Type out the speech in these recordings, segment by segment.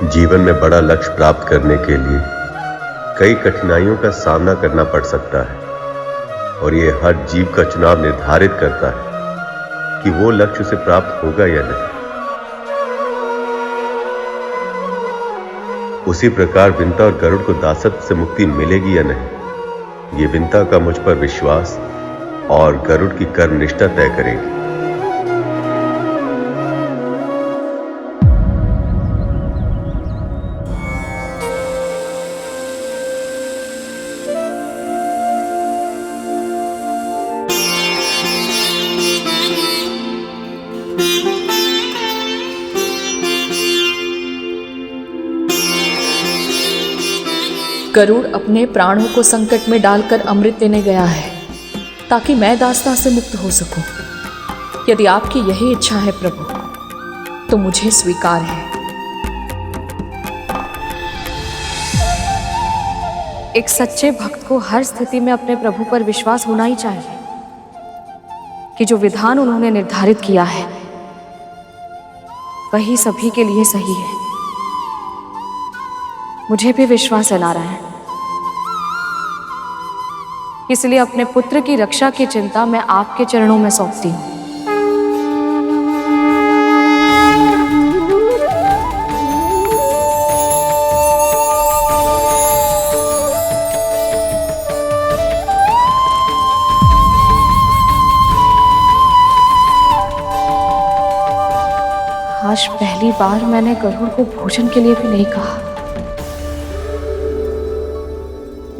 जीवन में बड़ा लक्ष्य प्राप्त करने के लिए कई कठिनाइयों का सामना करना पड़ सकता है और ये हर जीव का चुनाव निर्धारित करता है कि वो लक्ष्य उसे प्राप्त होगा या नहीं। उसी प्रकार विंता और गरुड़ को दासत्व से मुक्ति मिलेगी या नहीं, ये विंता का मुझ पर विश्वास और गरुड़ की कर्मनिष्ठा तय करेगी। गरुड़ अपने प्राणों को संकट में डालकर अमृत देने गया है ताकि मैं दास्तां से मुक्त हो सकूं। यदि आपकी यही इच्छा है प्रभु, तो मुझे स्वीकार है। एक सच्चे भक्त को हर स्थिति में अपने प्रभु पर विश्वास होना ही चाहिए कि जो विधान उन्होंने निर्धारित किया है वही सभी के लिए सही है। मुझे भी विश्वास है नारायण, इसलिए अपने पुत्र की रक्षा की चिंता मैं आपके चरणों में सौंपती हूँ। आज पहली बार मैंने गरुड़ को भोजन के लिए भी नहीं कहा।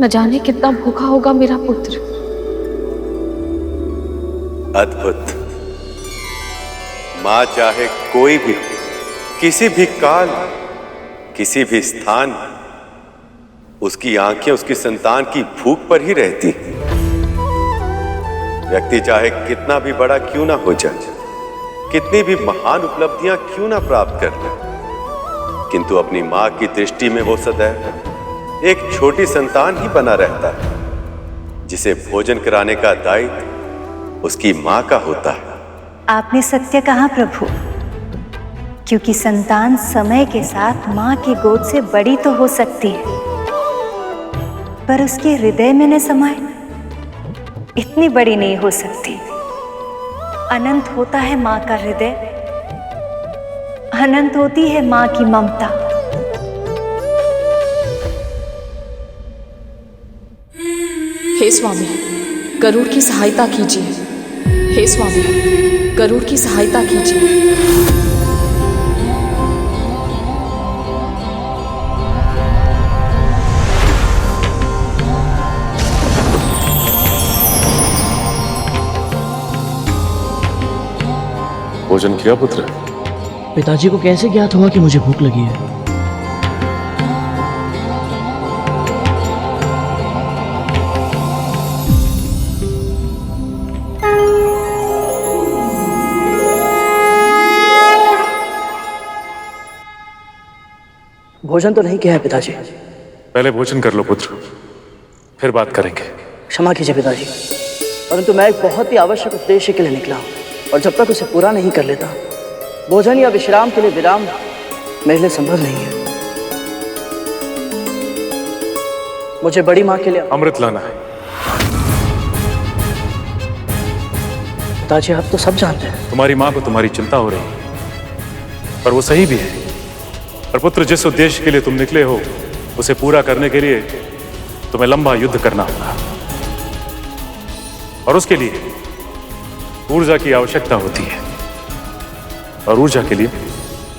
न जाने कितना भूखा होगा मेरा पुत्र। अद्भुत। मां चाहे कोई भी, किसी भी काल, किसी भी स्थान, उसकी आंखें उसकी संतान की भूख पर ही रहती। व्यक्ति चाहे कितना भी बड़ा क्यों ना हो जाए, कितनी भी महान उपलब्धियां क्यों ना प्राप्त कर ले, किंतु अपनी मां की दृष्टि में वो सदैव एक छोटी संतान ही बना रहता है, जिसे भोजन कराने का दायित्व उसकी मां का होता है। आपने सत्य कहा प्रभु, क्योंकि संतान समय के साथ मां की गोद से बड़ी तो हो सकती है, पर उसके हृदय में न समाए इतनी बड़ी नहीं हो सकती। अनंत होता है मां का हृदय, अनंत होती है मां की ममता। हे स्वामी, गरुड़ की सहायता कीजिए। हे स्वामी, गरुड़ की सहायता कीजिए। भोजन किया पुत्र? पिताजी को कैसे ज्ञात हुआ कि मुझे भूख लगी है? भोजन तो नहीं किया है पिताजी। पहले भोजन कर लो पुत्र, फिर बात करेंगे। क्षमा कीजिए पिताजी, परंतु मैं एक बहुत ही आवश्यक उद्देश्य के लिए निकला हूँ और जब तक उसे पूरा नहीं कर लेता, भोजन या विश्राम के लिए विराम मेरे लिए संभव नहीं है। मुझे बड़ी माँ के लिए अमृत लाना है। पिताजी आप तो सब जानते हैं। तुम्हारी माँ को तुम्हारी चिंता हो रही है, पर वो सही भी है। पर पुत्र, जिस उद्देश्य के लिए तुम निकले हो उसे पूरा करने के लिए तुम्हें लंबा युद्ध करना होगा, और उसके लिए ऊर्जा की आवश्यकता होती है, और ऊर्जा के लिए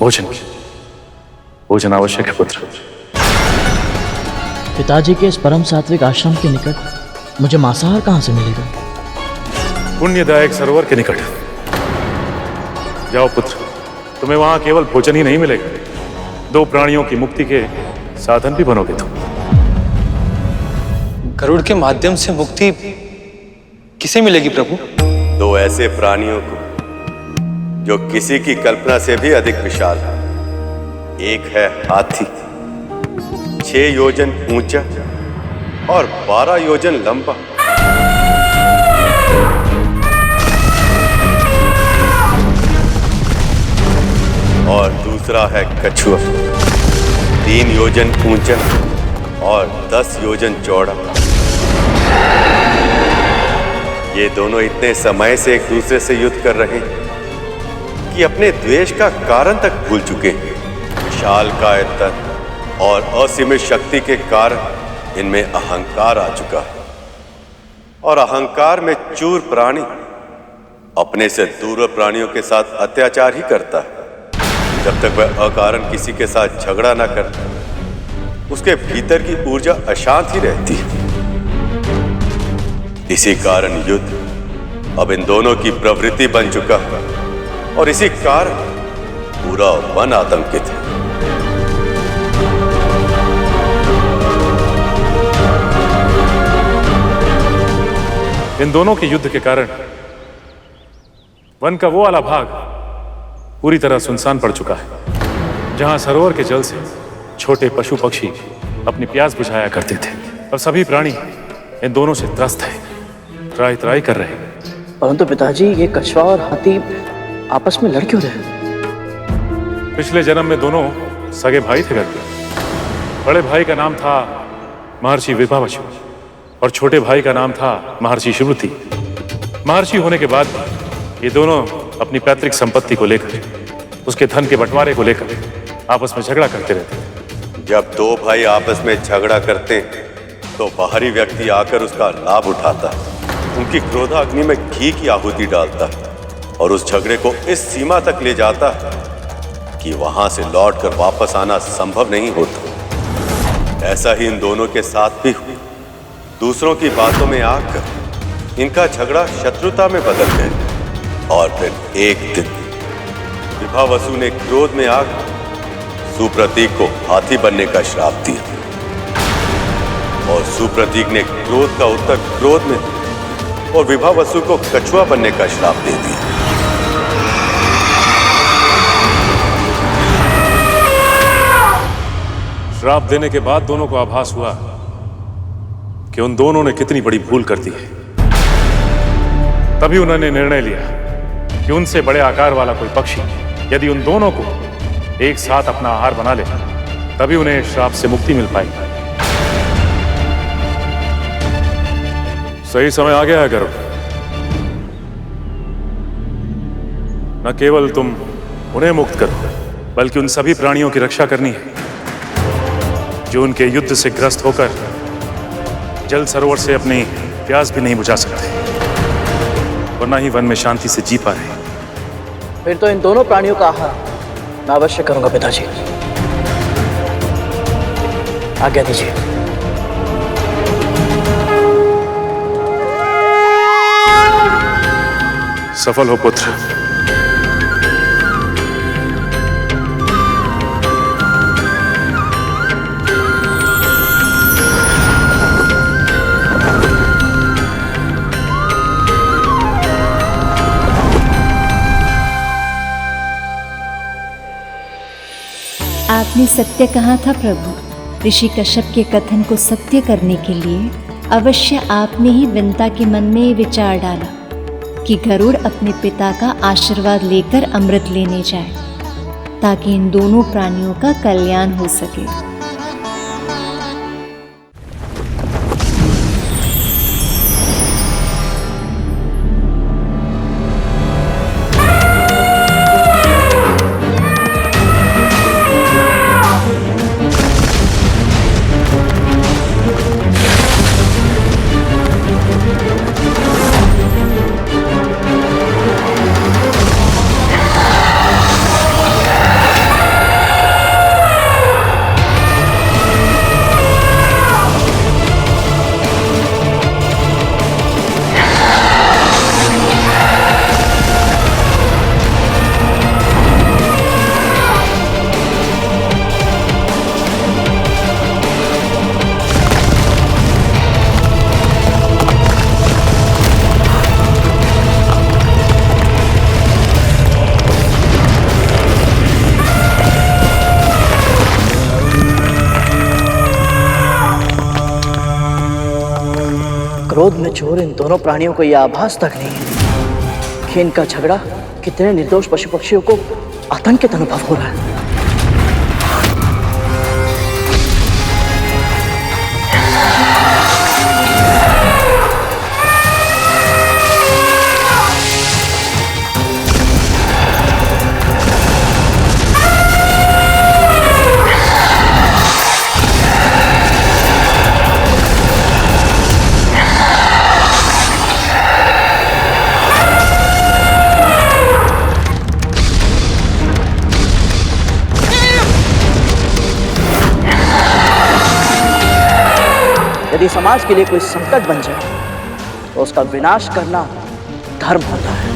भोजन आवश्यक है पुत्र। पिताजी के इस परम सात्विक आश्रम के निकट मुझे मांसाहार कहां से मिलेगा? पुण्यदायक सरोवर के निकट जाओ पुत्र, तुम्हें वहां केवल भोजन ही नहीं मिलेगा, 2 प्राणियों की मुक्ति के साधन भी बनोगे तुम। गरुड़ के माध्यम से मुक्ति किसे मिलेगी प्रभु? 2 ऐसे प्राणियों को जो किसी की कल्पना से भी अधिक विशाल है। एक है हाथी, 6 योजन ऊंचा और 12 योजन लंबा। और दूसरा है कछुआ, 3 योजन ऊंचा और 10 योजन चौड़ा। ये दोनों इतने समय से एक दूसरे से युद्ध कर रहे हैं कि अपने द्वेष का कारण तक भूल चुके हैं। विशाल कायतन और असीमित शक्ति के कारण इनमें अहंकार आ चुका है, और अहंकार में चूर प्राणी अपने से दूर प्राणियों के साथ अत्याचार ही करता है। जब तक वह अकारण किसी के साथ झगड़ा ना करता, उसके भीतर की ऊर्जा अशांत ही रहती है। इसी कारण युद्ध अब इन दोनों की प्रवृत्ति बन चुका है, और इसी कारण पूरा वन आतंकित है। इन दोनों के युद्ध के कारण वन का वो वाला भाग पूरी तरह सुनसान पड़ चुका है। जहां सरोवर के जल से छोटे पशु पक्षी अपनी प्यास बुझाया करते थे, और सभी प्राणी इन दोनों से त्रस्त है, त्राई त्राई कर रहे हैं। परंतु पिताजी, ये कछुआ और हाथी आपस में लड़ क्यों रहे? पिछले जन्म में दोनों सगे भाई थे करके। बड़े भाई का नाम था महर्षि विभावसु और छोटे भाई का नाम था महर्षि सुश्रुति। महर्षि होने के बाद ये दोनों अपनी पैतृक संपत्ति को लेकर, उसके धन के बंटवारे को लेकर आपस में झगड़ा करते रहते थे। जब दो भाई आपस में झगड़ा करते तो बाहरी व्यक्ति आकर उसका लाभ उठाता है, उनकी क्रोधाग्नि में घी की आहुति डालता है और उस झगड़े को इस सीमा तक ले जाता है कि वहां से लौटकर वापस आना संभव नहीं होता। ऐसा ही इन दोनों के साथ भी हुआ। दूसरों की बातों में आकर इनका झगड़ा शत्रुता में बदल गया, और फिर एक दिन विभावसु ने क्रोध में आकर सुप्रतीक को हाथी बनने का श्राप दिया, और सुप्रतीक ने क्रोध का उत्तर क्रोध में और विभावसु को कछुआ बनने का श्राप दे दिया। श्राप देने के बाद दोनों को आभास हुआ कि उन दोनों ने कितनी बड़ी भूल कर दी है। तभी उन्होंने निर्णय लिया कि उनसे बड़े आकार वाला कोई पक्षी यदि उन दोनों को एक साथ अपना आहार बना ले, तभी उन्हें श्राप से मुक्ति मिल पाएगी। सही समय आ गया है गरुड़। न केवल तुम उन्हें मुक्त करो, बल्कि उन सभी प्राणियों की रक्षा करनी है जो उनके युद्ध से ग्रस्त होकर जल सरोवर से अपनी प्यास भी नहीं बुझा सकते, और न ही वन में शांति से जी पा रहे। फिर तो इन दोनों प्राणियों का आहार मैं अवश्य करूंगा पिताजी। आज्ञा दीजिए। सफल हो पुत्र। आपने सत्य कहा था प्रभु। ऋषि कश्यप के कथन को सत्य करने के लिए अवश्य आपने ही विंता के मन में ये विचार डाला कि गरुड़ अपने पिता का आशीर्वाद लेकर अमृत लेने जाए, ताकि इन दोनों प्राणियों का कल्याण हो सके। क्रोध में चोर इन दोनों प्राणियों को यह आभास तक नहीं है कि इनका झगड़ा कितने निर्दोष पशु पक्षियों को आतंकित अनुभव हो रहा है। यदि समाज के लिए कोई संकट बन जाए तो उसका विनाश करना धर्म होता है।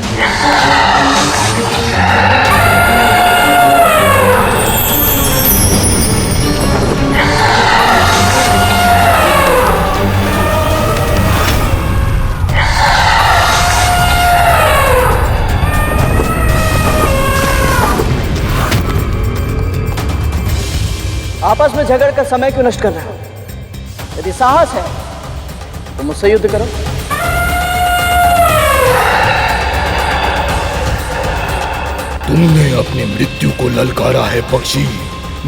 आपस में झगड़ कर समय क्यों नष्ट कर रहे हो? यदि साहस है तो मुझसे युद्ध करो। तुमने अपनी मृत्यु को ललकारा है पक्षी।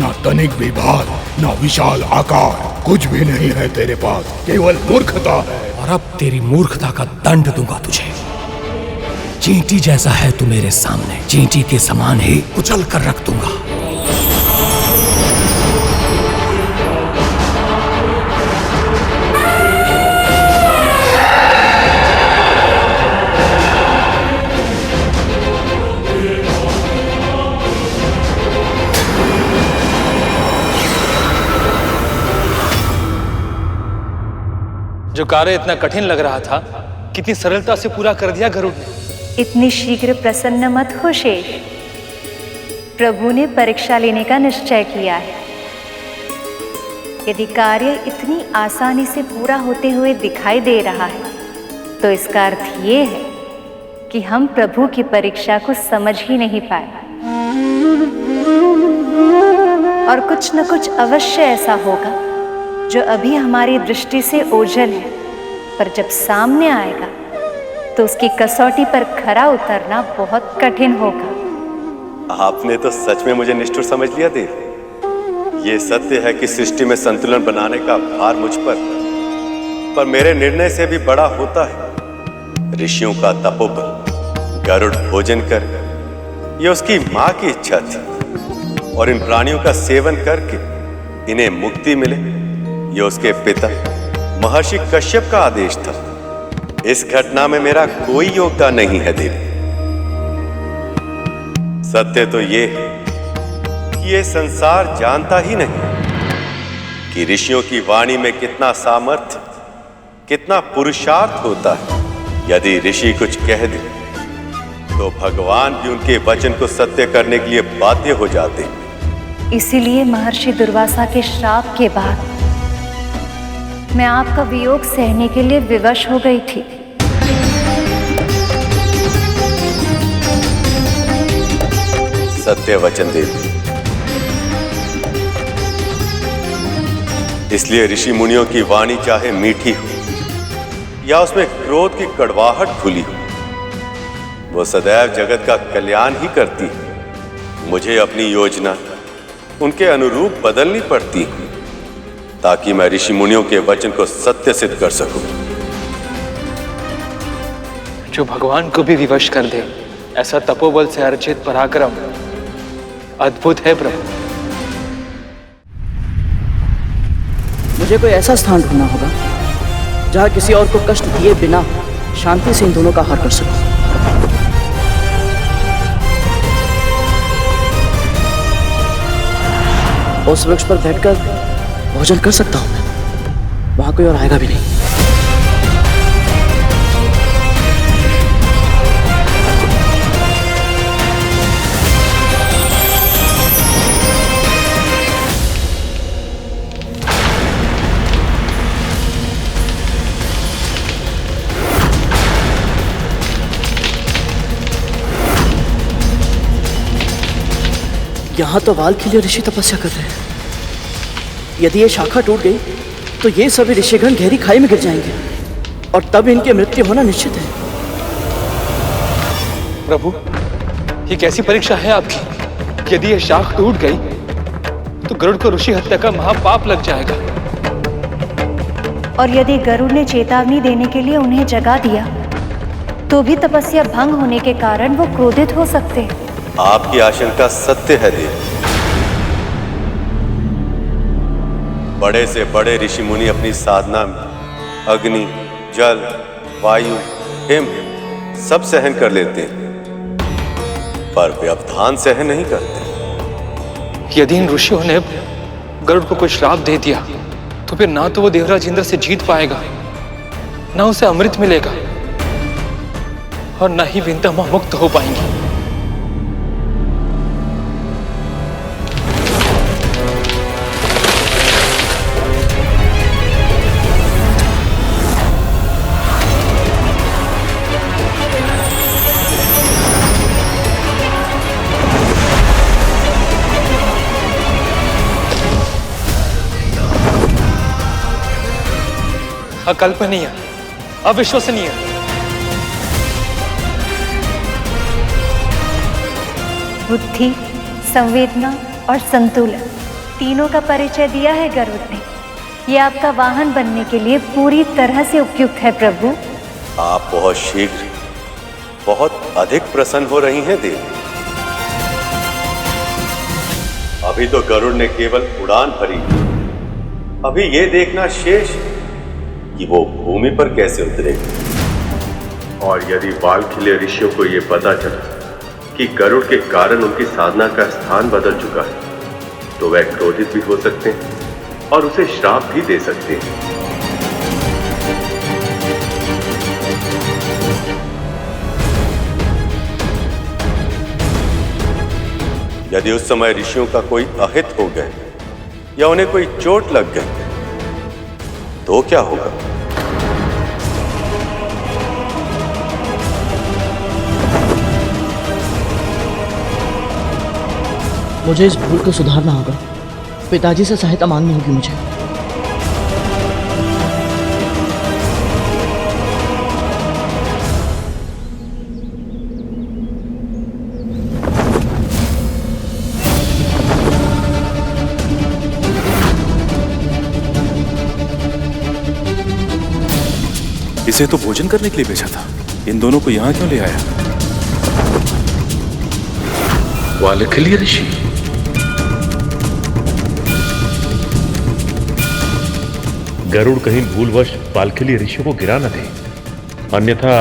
ना तनिक भी भार, ना विशाल आकार, कुछ भी नहीं है तेरे पास, केवल मूर्खता है। और अब तेरी मूर्खता का दंड दूंगा तुझे। चींटी जैसा है तू मेरे सामने, चींटी के समान ही कुचल कर रख दूंगा। जो कार्य इतना कठिन लग रहा था, कितनी सरलता से पूरा कर दिया गरुड़ ने। इतनी शीघ्र प्रसन्न मत हो शेष। प्रभु ने परीक्षा लेने का निश्चय किया है। यदि कार्य इतनी आसानी से पूरा होते हुए दिखाई दे रहा है तो इसका अर्थ ये है कि हम प्रभु की परीक्षा को समझ ही नहीं पाए, और कुछ न कुछ अवश्य ऐसा होगा जो अभी हमारी दृष्टि से ओझल है, पर जब सामने आएगा तो उसकी कसौटी पर खरा उतरना बहुत कठिन होगा। आपने तो सच में मुझे निष्ठुर समझ लिया देव। ये सत्य है कि सृष्टि में संतुलन बनाने का भार मुझ पर मेरे निर्णय से भी बड़ा होता है। ऋषियों का तपोबल, गरुड़ भोजन कर, ये उसकी मां की इच्छा थी, और इन प्राणियों का सेवन करके इन्हें मुक्ति मिले, ये उसके पिता महर्षि कश्यप का आदेश था। इस घटना में मेरा कोई योगदान नहीं है देवी। सत्य तो ये है कि ये संसार जानता ही नहीं कि ऋषियों की वाणी में कितना सामर्थ्य, कितना पुरुषार्थ होता है। यदि ऋषि कुछ कह दे तो भगवान भी उनके वचन को सत्य करने के लिए बाध्य हो जाते हैं। इसीलिए महर्षि दुर्वासा के श्राप के बाद मैं आपका वियोग सहने के लिए विवश हो गई थी। सत्य वचन देवी। इसलिए ऋषि मुनियों की वाणी चाहे मीठी हो या उसमें क्रोध की कड़वाहट खुली हो, वो सदैव जगत का कल्याण ही करती है। मुझे अपनी योजना उनके अनुरूप बदलनी पड़ती है ताकि मैं ऋषि मुनियों के वचन को सत्य सिद्ध कर सकूं। जो भगवान को भी विवश कर दे, ऐसा तपोबल से अर्जित पराक्रम अद्भुत है प्रभु। मुझे कोई ऐसा स्थान ढूंढना होगा जहां किसी और को कष्ट दिए बिना शांति से इन दोनों का हार कर सकूं। उस वृक्ष पर बैठकर भोजन कर सकता हूं मैं, वहां कोई और आएगा भी नहीं। यहां तो वाल के लिए ऋषि तपस्या कर रहे हैं। यदि ये शाखा टूट गई तो ये सभी ऋषिगण गहरी खाई में गिर जाएंगे और तब इनकी मृत्यु होना निश्चित है। प्रभु, ये कैसी परीक्षा है आपकी? यदि ये शाख टूट गई तो गरुड़ को ऋषि हत्या का महापाप लग जाएगा। और यदि गरुड़ ने चेतावनी देने के लिए उन्हें जगा दिया तो भी तपस्या भंग होने के कारण वो क्रोधित हो सकते हैं। आपकी आशंका सत्य है देव। बड़े से बड़े ऋषि मुनि अपनी साधना में अग्नि, जल, वायु, हिम सब सहन कर लेते हैं, पर व्यवधान सहन नहीं करते। यदि इन ऋषियों ने गरुड़ को कोई श्राप दे दिया तो फिर ना तो वो देवराज इंद्र से जीत पाएगा, ना उसे अमृत मिलेगा, और ना ही विंता मां मुक्त हो पाएंगी। अकल्पनीय, अविश्वसनीय। बुद्धि, संवेदना और संतुलन तीनों का परिचय दिया है गरुड़ ने। ये आपका वाहन बनने के लिए पूरी तरह से उपयुक्त है प्रभु। आप बहुत शीघ्र, बहुत अधिक प्रसन्न हो रही हैं देवी। अभी तो गरुड़ ने केवल उड़ान भरी, अभी ये देखना शेष कि वो भूमि पर कैसे उतरेगी। और यदि वाल्खिल्य ऋषियों को यह पता चला कि गरुड़ के कारण उनकी साधना का स्थान बदल चुका है, तो वह क्रोधित भी हो सकते हैं और उसे श्राप भी दे सकते हैं। यदि उस समय ऋषियों का कोई अहित हो गए या उन्हें कोई चोट लग गई तो क्या होगा? मुझे इस भूल को सुधारना होगा। पिताजी से सहायता मांगनी होगी मुझे। इसे तो भोजन करने के लिए भेजा था, इन दोनों को यहां क्यों ले आया? वाल्खिल्य ऋषि, गरुड़ कहीं भूलवश वाल्खिल्य ऋषियों को गिरा न दे, अन्यथा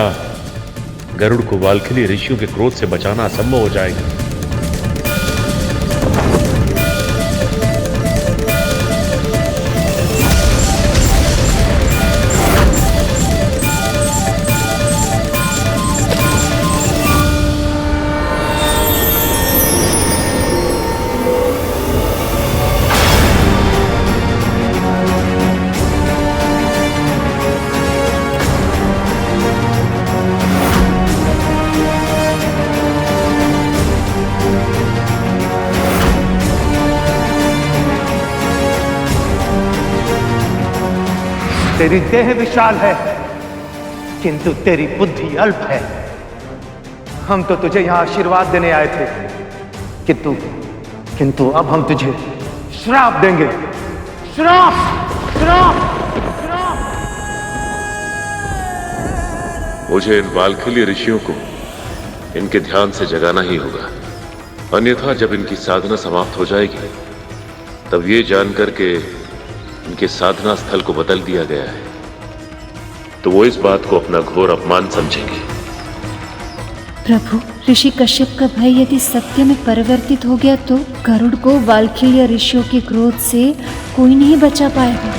गरुड़ को वाल्खिल्य ऋषियों के क्रोध से बचाना असंभव हो जाएगा। तेरी देह विशाल है, किंतु तेरी बुद्धि अल्प है। हम तो तुझे यहां आशीर्वाद देने आए थे, किंतु अब हम तुझे श्राप देंगे। श्राप, श्राप, श्राप। मुझे इन वाल्खिल्य ऋषियों को इनके ध्यान से जगाना ही होगा, अन्यथा जब इनकी साधना समाप्त हो जाएगी तब ये जानकर के इनके साधना स्थल को बदल दिया गया है, तो वो इस बात को अपना घोर अपमान समझेंगे। प्रभु, ऋषि कश्यप का भय यदि सत्य में परिवर्तित हो गया तो गरुड़ को वाल्खिल्य ऋषियों के क्रोध से कोई नहीं बचा पाएगा।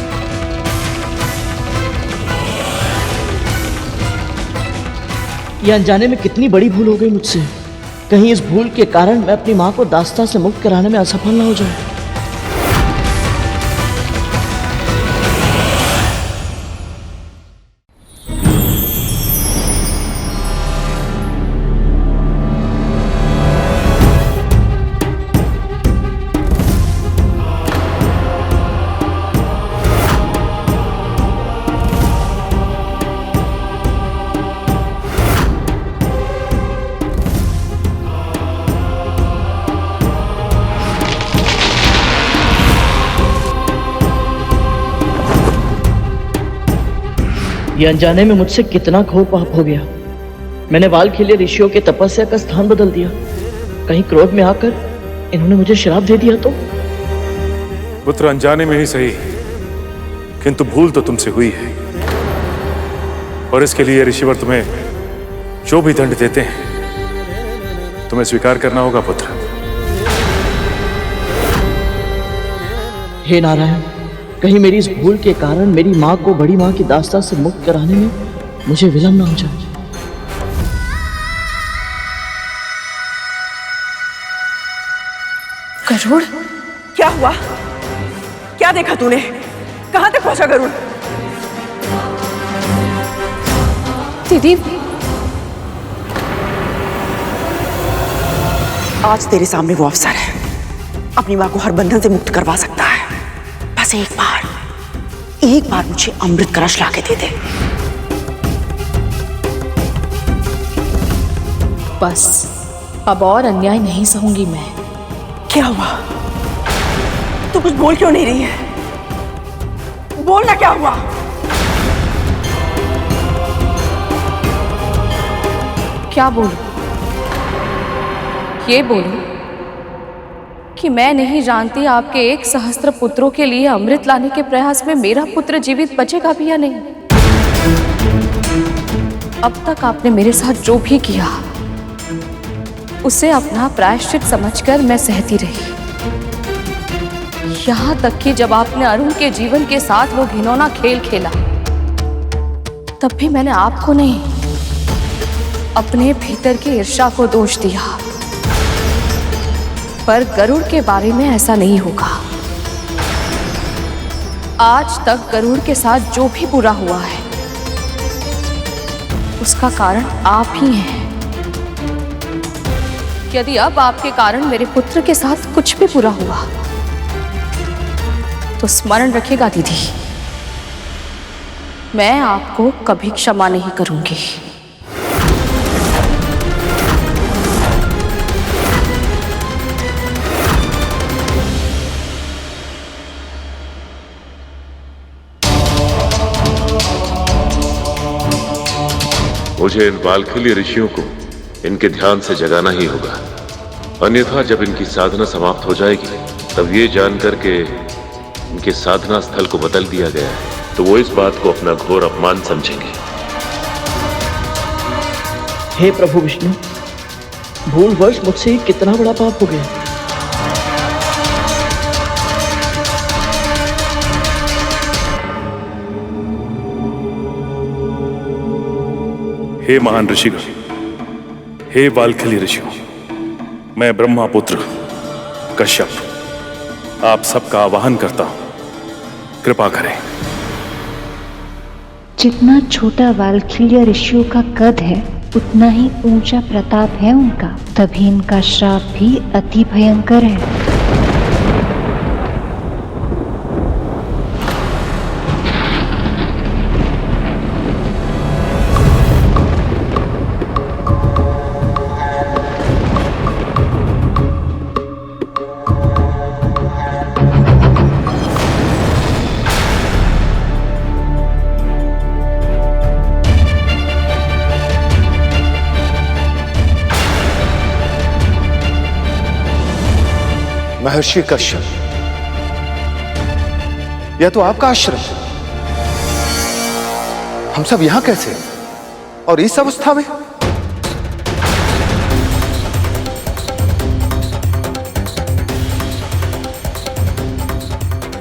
ये अनजाने में कितनी बड़ी भूल हो गई मुझसे। कहीं इस भूल के कारण मैं अपनी मां को दास्ता से मुक्त कराने में असफल ना हो जाऊं। ये अनजाने में मुझसे कितना घोर पाप हो गया। मैंने वाल्खिल्य ऋषियों के तपस्या का स्थान बदल दिया। कहीं क्रोध में आकर इन्होंने मुझे श्राप दे दिया तो? पुत्र, अनजाने में ही सही, किंतु भूल तो तुमसे हुई है, और इसके लिए ऋषिवर तुम्हें जो भी दंड देते हैं तुम्हें स्वीकार करना होगा पुत्र। हे नारायण, कहीं मेरी इस भूल के कारण मेरी माँ को बड़ी माँ की दास्तां से मुक्त कराने में मुझे विलम्ब ना हो जाए। गरुड़, क्या हुआ? क्या देखा तूने? कहां तक पहुंचा गरुड़? दीदी, आज तेरे सामने वो अवसर है, अपनी मां को हर बंधन से मुक्त करवा सकता है। बस एक बार मुझे अमृत कलश लाके दे दे। बस अब और अन्याय नहीं सहूंगी मैं। क्या हुआ? तू कुछ बोल क्यों नहीं रही है? बोलना, क्या हुआ? क्या बोलूं? ये बोलूं कि मैं नहीं जानती आपके 1 सहस्त्र पुत्रों के लिए अमृत लाने के प्रयास में मेरा पुत्र जीवित बचेगा भी या नहीं। अब तक आपने मेरे साथ जो भी किया उसे अपना प्रायश्चित समझकर मैं सहती रही। यहां तक कि जब आपने अरुण के जीवन के साथ वो घिनौना खेल खेला, तब भी मैंने आपको नहीं, अपने भीतर की ईर्ष्या को दोष दिया। पर गरुड़ के बारे में ऐसा नहीं होगा। आज तक गरुड़ के साथ जो भी बुरा हुआ है उसका कारण आप ही हैं। यदि अब आपके कारण मेरे पुत्र के साथ कुछ भी बुरा हुआ तो स्मरण रखिएगा दीदी, मैं आपको कभी क्षमा नहीं करूंगी। मुझे इन बालखिली ऋषियों को इनके ध्यान से जगाना ही होगा, अन्यथा जब इनकी साधना समाप्त हो जाएगी तब ये जानकर के इनके साधना स्थल को बदल दिया गया है तो वो इस बात को अपना घोर अपमान समझेंगे। हे प्रभु विष्णु, भूलवश मुझसे कितना बड़ा पाप हो गया। हे महान ऋषिगण, हे बालखिली ऋषियों, मैं ब्रह्मा पुत्र कश्यप आप सबका आवाहन करता हूं, कृपा करें। जितना छोटा वाल्खिल्य ऋषियों का कद है उतना ही ऊंचा प्रताप है उनका, तभी इनका श्राप भी अति भयंकर है। महर्षि कश्यप, यह तो आपका आश्रम है। हम सब यहां कैसे और इस अवस्था में?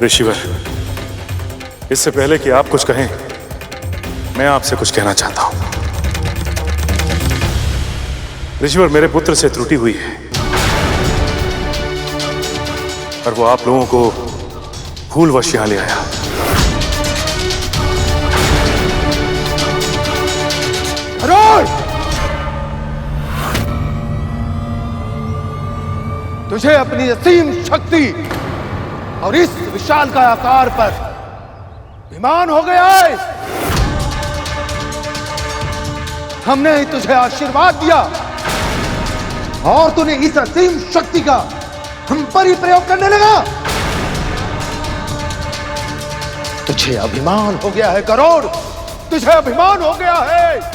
ऋषिवर, इससे पहले कि आप कुछ कहें, मैं आपसे कुछ कहना चाहता हूं। ऋषिवर, मेरे पुत्र से त्रुटि हुई है और वो आप लोगों को भूलवश यहां ले आया। गरुड़! तुझे अपनी असीम शक्ति और इस विशाल का आकार पर अभिमान हो गया है। हमने ही तुझे आशीर्वाद दिया और तूने इस असीम शक्ति का हम पर ही प्रयोग करने लगा। तुझे अभिमान हो गया है गरुड़, तुझे अभिमान हो गया है।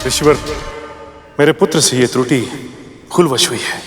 ऋषिवर, मेरे पुत्र से ये त्रुटि भूलवश हुई है।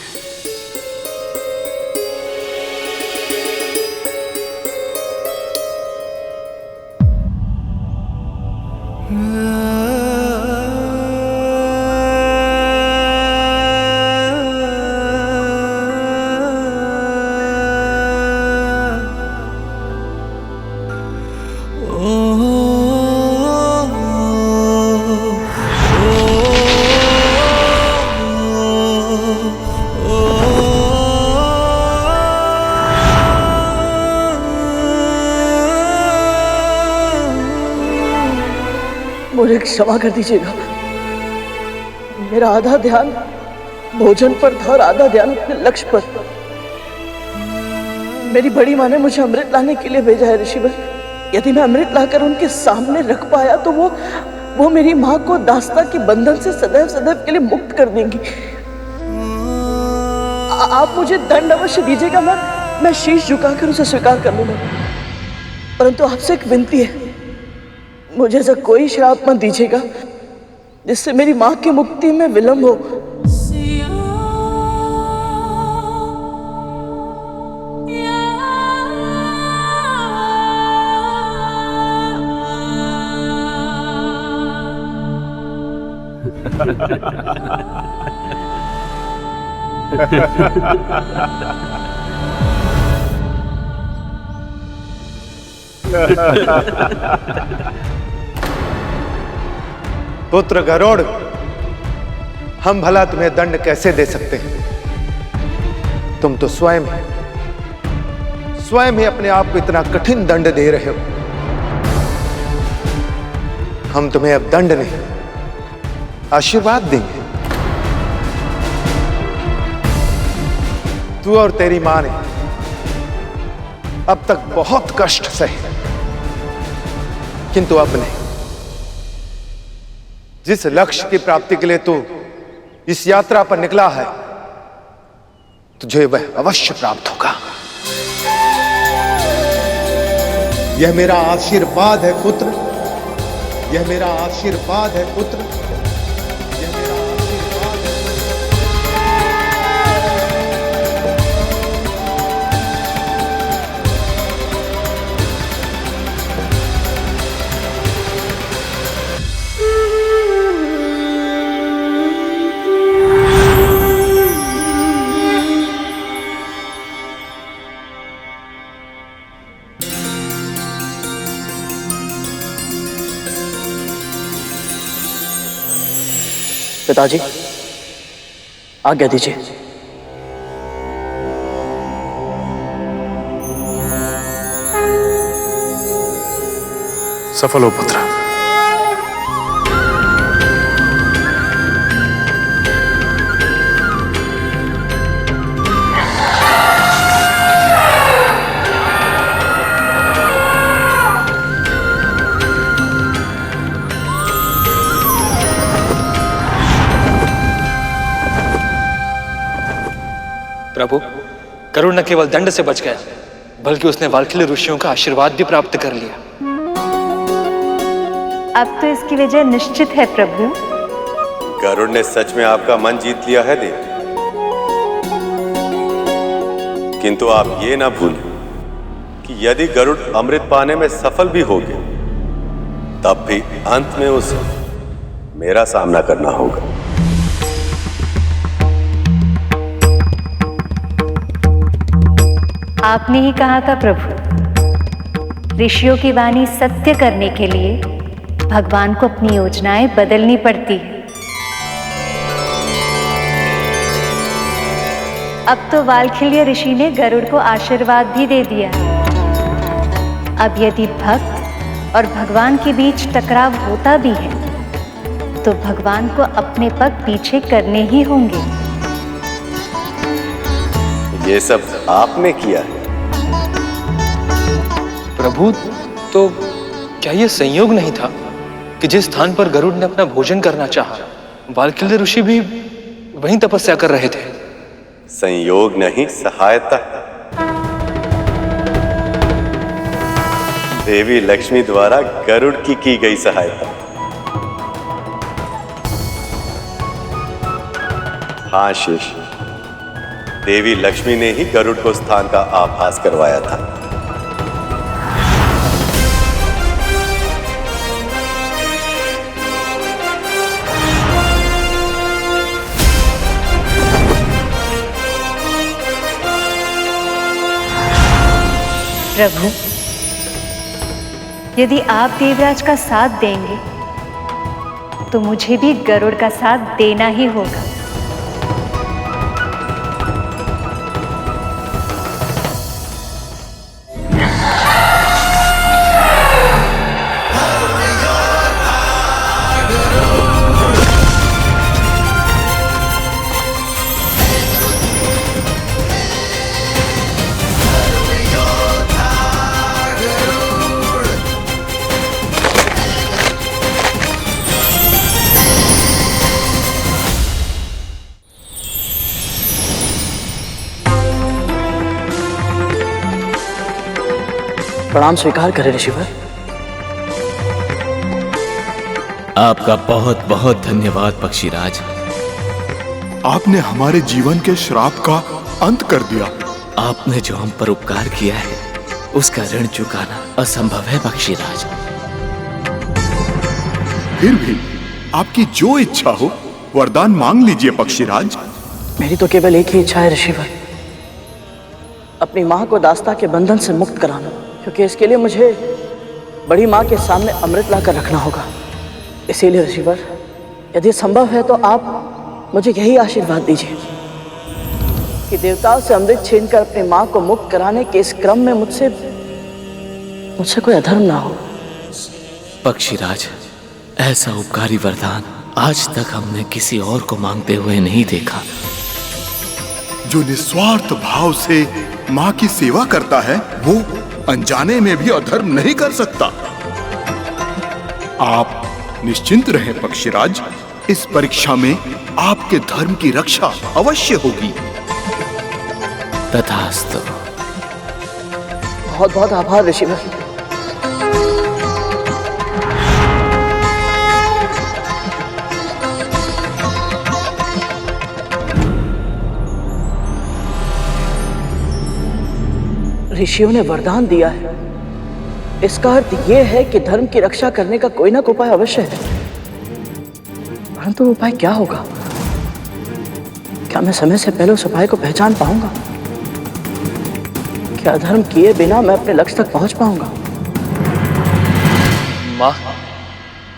मुझे क्षमा कर दीजिएगा। मेरा आधा ध्यान भोजन पर था और आधा ध्यान अपने लक्ष्य पर। मेरी बड़ी माँ ने मुझे अमृत लाने के लिए भेजा है ऋषिवर। यदि मैं अमृत लाकर उनके सामने रख पाया तो वो मेरी माँ को दास्ता के बंधन से सदैव सदैव के लिए मुक्त कर देंगी। आप मुझे दंड अवश्य दीजिएगा, मैं शीश झुकाकर उसे स्वीकार कर लूंगा। परंतु आपसे एक विनती है, मुझे ऐसा कोई श्राप मत दीजिएगा जिससे मेरी माँ की मुक्ति में विलंब हो। पुत्र गरुड़, हम भला तुम्हें दंड कैसे दे सकते हैं? तुम तो स्वयं ही अपने आप को इतना कठिन दंड दे रहे हो। हम तुम्हें अब दंड नहीं, आशीर्वाद देंगे। तू और तेरी मां ने अब तक बहुत कष्ट सहे, किंतु अब नहीं। जिस लक्ष्य की प्राप्ति के लिए तू इस यात्रा पर निकला है, तुझे वह अवश्य प्राप्त होगा। यह मेरा आशीर्वाद है पुत्र, यह मेरा आशीर्वाद है पुत्र, यह मेरा आशीर्वाद है। पिताजी, आज्ञा दीजिए। सफल हो पुत्र। प्रभु, गरुड़ न केवल दंड से बच गया, बल्कि उसने वाल्खिल्य ऋषियों का आशीर्वाद भी प्राप्त कर लिया। अब तो इसकी विजय निश्चित है प्रभु। गरुड़ ने सच में आपका मन जीत लिया है देवी, किंतु आप ये ना भूलें कि यदि गरुड़ अमृत पाने में सफल भी हो गए, तब भी अंत में उसे मेरा सामना करना होगा। आपने ही कहा था प्रभु, ऋषियों की वाणी सत्य करने के लिए भगवान को अपनी योजनाएं बदलनी पड़ती है। अब तो वाल्खिल्य ऋषि ने गरुड़ को आशीर्वाद भी दे दिया। अब यदि भक्त और भगवान के बीच टकराव होता भी है, तो भगवान को अपने पग पीछे करने ही होंगे। ये सब आपने किया है प्रभु। तो क्या यह संयोग नहीं था कि जिस स्थान पर गरुड़ ने अपना भोजन करना चाहा, वाल्खिल्य ऋषि भी वहीं तपस्या कर रहे थे? संयोग नहीं, सहायता। देवी लक्ष्मी द्वारा गरुड़ की गई सहायता। हाँ शेष, देवी लक्ष्मी ने ही गरुड़ को स्थान का आभास करवाया था। प्रभु, यदि आप देवराज का साथ देंगे तो मुझे भी गरुड़ का साथ देना ही होगा। प्रणाम स्वीकार करें ऋषिवर। आपका बहुत बहुत धन्यवाद पक्षीराज। आपने हमारे जीवन के श्राप का अंत कर दिया। आपने जो हम पर उपकार किया है उसका ऋण चुकाना असंभव है पक्षीराज। फिर भी आपकी जो इच्छा हो वरदान मांग लीजिए पक्षीराज। मेरी तो केवल एक ही इच्छा है ऋषिवर, अपनी माँ को दास्ता के बंधन से मुक्त कराना, क्योंकि इसके लिए मुझे बड़ी माँ के सामने अमृत लाकर रखना होगा। इसीलिए ऋषिवर, यदि संभव है तो आप मुझे यही आशीर्वाद दीजिए कि देवताओं से अमृत छीनकर अपनी माँ को मुक्त कराने के इस क्रम में मुझसे कोई अधर्म ना हो। पक्षीराज, ऐसा उपकारी वरदान आज तक हमने किसी और को मांगते हुए नहीं देखा। जो निस्वार्थ भाव से माँ की सेवा करता है वो अनजाने में भी अधर्म नहीं कर सकता। आप निश्चिंत रहें पक्षीराज, इस परीक्षा में आपके धर्म की रक्षा अवश्य होगी। तथास्तु। बहुत बहुत आभार ऋषिवर। ऋषियों ने वरदान दिया है, इसका अर्थ यह है कि धर्म की रक्षा करने का कोई ना कोई उपाय अवश्य है। परंतु उपाय क्या होगा? क्या मैं समय से पहले उस उपाय को पहचान पाऊंगा? क्या धर्म किए बिना मैं अपने लक्ष्य तक पहुंच पाऊंगा? माँ,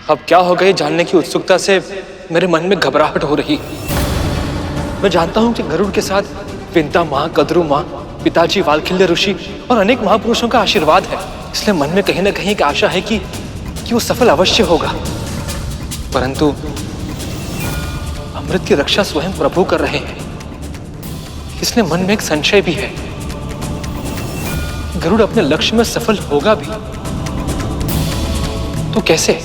अब क्या होगा ये जानने की उत्सुकता से मेरे मन में घबराहट हो रही। मैं जानता हूं कि गरुड़ के साथ विंता माँ, कद्रू माँ, पिताजी वालखिल्य ऋषि और अनेक महापुरुषों का आशीर्वाद है। इसलिए मन में कहीं ना कहीं एक आशा है कि वो सफल अवश्य होगा। परंतु अमृत की रक्षा स्वयं प्रभु कर रहे हैं, इसलिए मन में एक संशय भी है। गरुड़ अपने लक्ष्य में सफल होगा भी तो कैसे?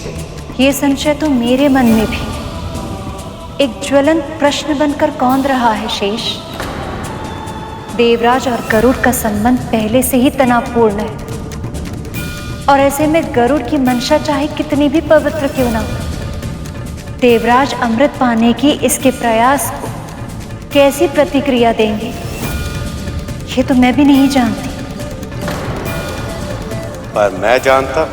ये संशय तो मेरे मन में भी एक ज्वलंत प्रश्न बनकर कौंध रहा है शेष। देवराज और गरुड़ का संबंध पहले से ही तनावपूर्ण है, और ऐसे में गरुड़ की मंशा चाहे कितनी भी पवित्र क्यों ना हो, देवराज अमृत पाने की इसके प्रयास को कैसी प्रतिक्रिया देंगे ये तो मैं भी नहीं जानती। पर मैं जानता,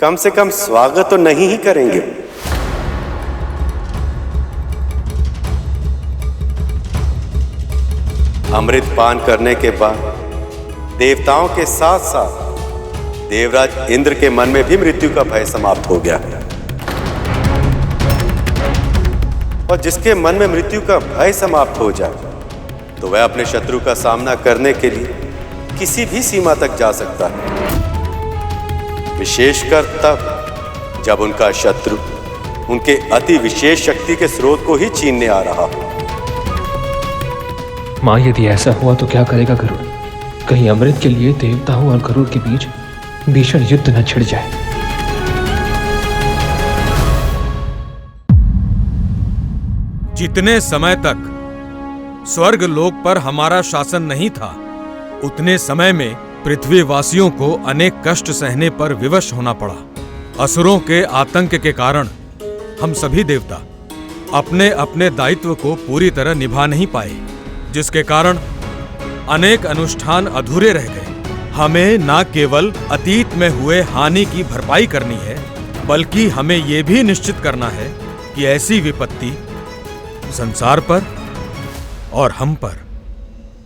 कम से कम स्वागत तो नहीं ही करेंगे। अमृत पान करने के बाद देवताओं के साथ साथ देवराज इंद्र के मन में भी मृत्यु का भय समाप्त हो गया। और जिसके मन में मृत्यु का भय समाप्त हो जाए तो वह अपने शत्रु का सामना करने के लिए किसी भी सीमा तक जा सकता है, विशेषकर तब जब उनका शत्रु उनके अति विशेष शक्ति के स्रोत को ही छीनने आ रहा हो। माँ, यदि ऐसा हुआ तो क्या करेगा गरुड़? कहीं अमृत के लिए देवताओं और गरुड़ के बीच भीषण युद्ध न छिड़ जाए। जितने समय तक स्वर्ग लोक पर हमारा शासन नहीं था, उतने समय में पृथ्वीवासियों को अनेक कष्ट सहने पर विवश होना पड़ा। असुरों के आतंक के कारण हम सभी देवता अपने अपने दायित्व को पूरी तरह निभा नहीं पाए, जिसके कारण अनेक अनुष्ठान अधूरे रह गए। हमें न केवल अतीत में हुए हानि की भरपाई करनी है, बल्कि हमें यह भी निश्चित करना है कि ऐसी विपत्ति संसार पर और हम पर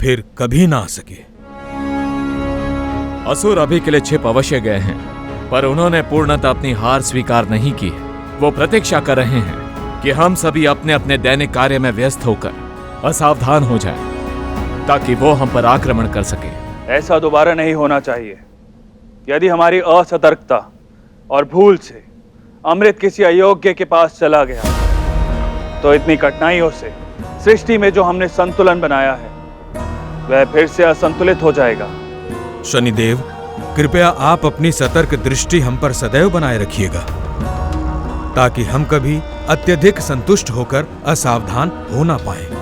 फिर कभी ना आ सके। असुर अभी के लिए छिप अवश्य गए हैं, पर उन्होंने पूर्णतः अपनी हार स्वीकार नहीं की है। वो प्रतीक्षा कर रहे हैं कि हम सभी अपने अपने दैनिक कार्य में व्यस्त होकर असावधान हो जाएं, ताकि वो हम पर आक्रमण कर सके। ऐसा दोबारा नहीं होना चाहिए। यदि हमारी असतर्कता और भूल से अमृत किसी अयोग्य के पास चला गया, तो इतनी कठिनाइयों से सृष्टि में जो हमने संतुलन बनाया है वह फिर से असंतुलित हो जाएगा। शनिदेव, कृपया आप अपनी सतर्क दृष्टि हम पर सदैव बनाए रखिएगा, ताकि हम कभी अत्यधिक संतुष्ट होकर असावधान हो ना पाए।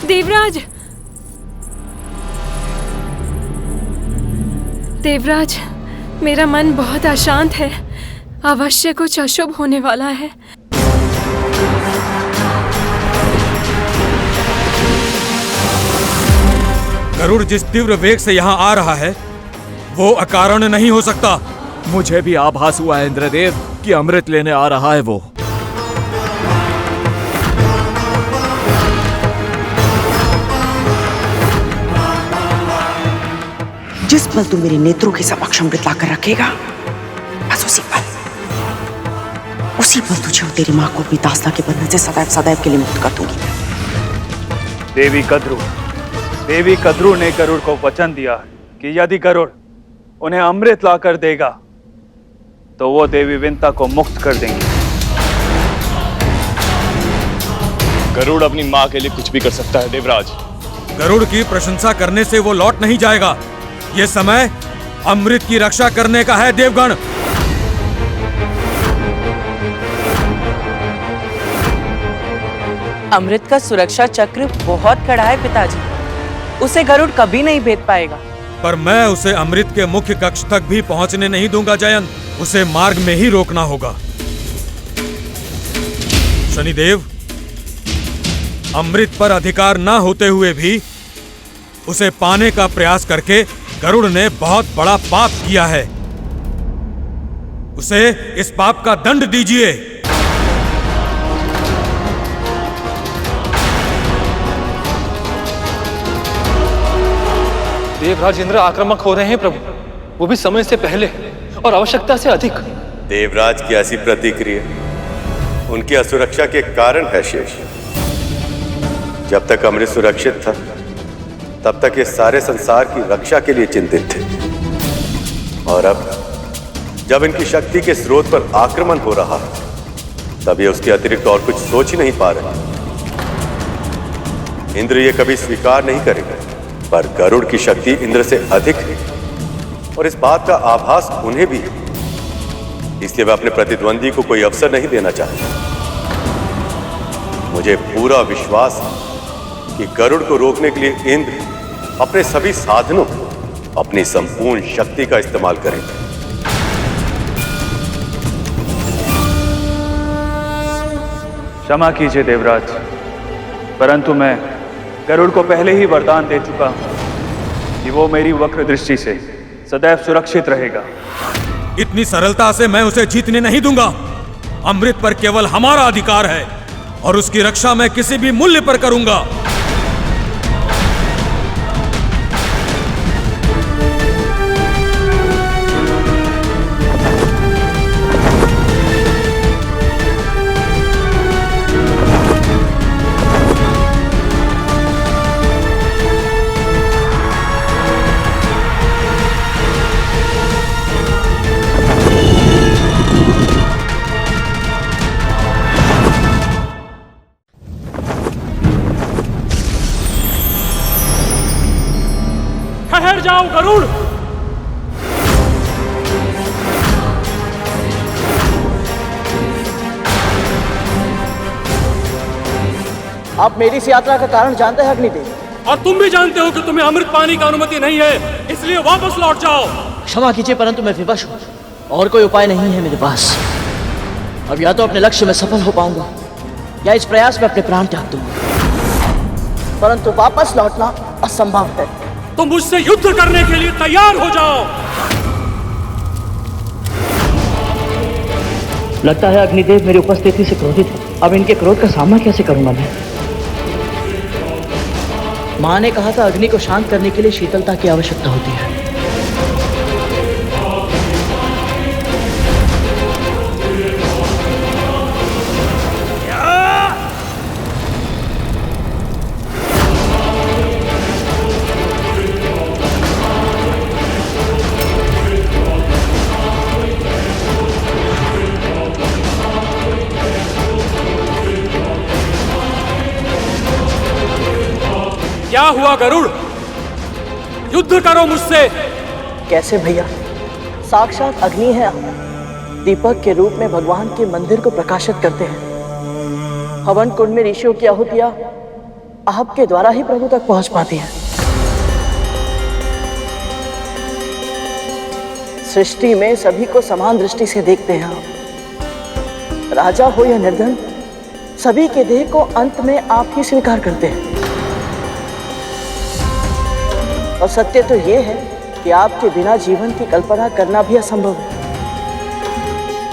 देवराज, देवराज, मेरा मन बहुत अशांत है। अवश्य कुछ अशुभ होने वाला है। गरुड़ जिस तीव्र वेग से यहाँ आ रहा है वो अकारण नहीं हो सकता। मुझे भी आभास हुआ है इंद्रदेव कि अमृत लेने आ रहा है वो। जिस पल तू मेरे नेत्रों के समक्ष अमृत लाकर रखेगा, बस उसी पल तुझे और तेरी मां को अपनी दासता के बंधन से सदैव सदैव के लिए मुक्त कर दूंगी। देवी कद्रू ने गरुड़ को वचन दिया कि यदि गरुड़ उन्हें अमृत लाकर देगा तो वो देवी विंता को मुक्त कर देंगे। गरुड़ अपनी मां के लिए कुछ भी कर सकता है देवराज। गरुड़ की प्रशंसा करने से वो लौट नहीं जाएगा। ये समय अमृत की रक्षा करने का है देवगण। अमृत का सुरक्षा चक्र बहुत कड़ा है पिताजी, उसे गरुड़ कभी नहीं भेद पाएगा। पर मैं उसे अमृत के मुख्य कक्ष तक भी पहुंचने नहीं दूंगा जयंत। उसे मार्ग में ही रोकना होगा। शनिदेव, अमृत पर अधिकार ना होते हुए भी उसे पाने का प्रयास करके गरुड़ ने बहुत बड़ा पाप किया है। उसे इस पाप का दंड दीजिए। देवराज इंद्र आक्रामक हो रहे हैं प्रभु, वो भी समय से पहले और आवश्यकता से अधिक। देवराज की ऐसी प्रतिक्रिया उनकी असुरक्षा के कारण है शेष। जब तक अमृत सुरक्षित था तब तक ये सारे संसार की रक्षा के लिए चिंतित थे, और अब जब इनकी शक्ति के स्रोत पर आक्रमण हो रहा है तब ये उसके अतिरिक्त और कुछ सोच ही नहीं पा रहे। इंद्र ये कभी स्वीकार नहीं करेगा, पर गरुड़ की शक्ति इंद्र से अधिक है और इस बात का आभास उन्हें भी है। इसलिए वे अपने प्रतिद्वंदी को कोई अवसर नहीं देना चाहते। मुझे पूरा विश्वास है कि गरुड़ को रोकने के लिए इंद्र अपने सभी साधनों, अपनी संपूर्ण शक्ति का इस्तेमाल करेंगे। क्षमा कीजिए देवराज, परंतु मैं गरुड़ को पहले ही वरदान दे चुका हूं कि वो मेरी वक्र दृष्टि से सदैव सुरक्षित रहेगा। इतनी सरलता से मैं उसे जीतने नहीं दूंगा। अमृत पर केवल हमारा अधिकार है और उसकी रक्षा मैं किसी भी मूल्य पर करूंगा। ठहर जाओ गरुड़। आप मेरी इस यात्रा का कारण जानते हैं अग्निदेव? और तुम भी जानते हो कि तुम्हें अमृत पानी की अनुमति नहीं है, इसलिए वापस लौट जाओ। क्षमा कीजिए, परंतु मैं विवश हूँ और कोई उपाय नहीं है मेरे पास। अब या तो अपने लक्ष्य में सफल हो पाऊंगा या इस प्रयास में अपने प्राण त्याग दूंगा, परंतु वापस लौटना असंभव है। तुम मुझसे युद्ध करने के लिए तैयार हो जाओ। लगता है अग्निदेव मेरी उपस्थिति से क्रोधित है। अब इनके क्रोध का सामना कैसे करूंगा मैं? माँ ने कहा था अग्नि को शांत करने के लिए शीतलता की आवश्यकता होती है। क्या हुआ गरुड़? युद्ध करो मुझसे। कैसे भैया? साक्षात अग्नि है, दीपक के रूप में भगवान के मंदिर को प्रकाशित करते हैं। हवन कुंड में ऋषियों की आहुतियां आपके द्वारा ही प्रभु तक पहुंच पाती हैं। सृष्टि में सभी को समान दृष्टि से देखते हैं आप। राजा हो या निर्धन, सभी के देह को अंत में आप ही स्वीकार करते हैं। और सत्य तो ये है कि आपके बिना जीवन की कल्पना करना भी असंभव है।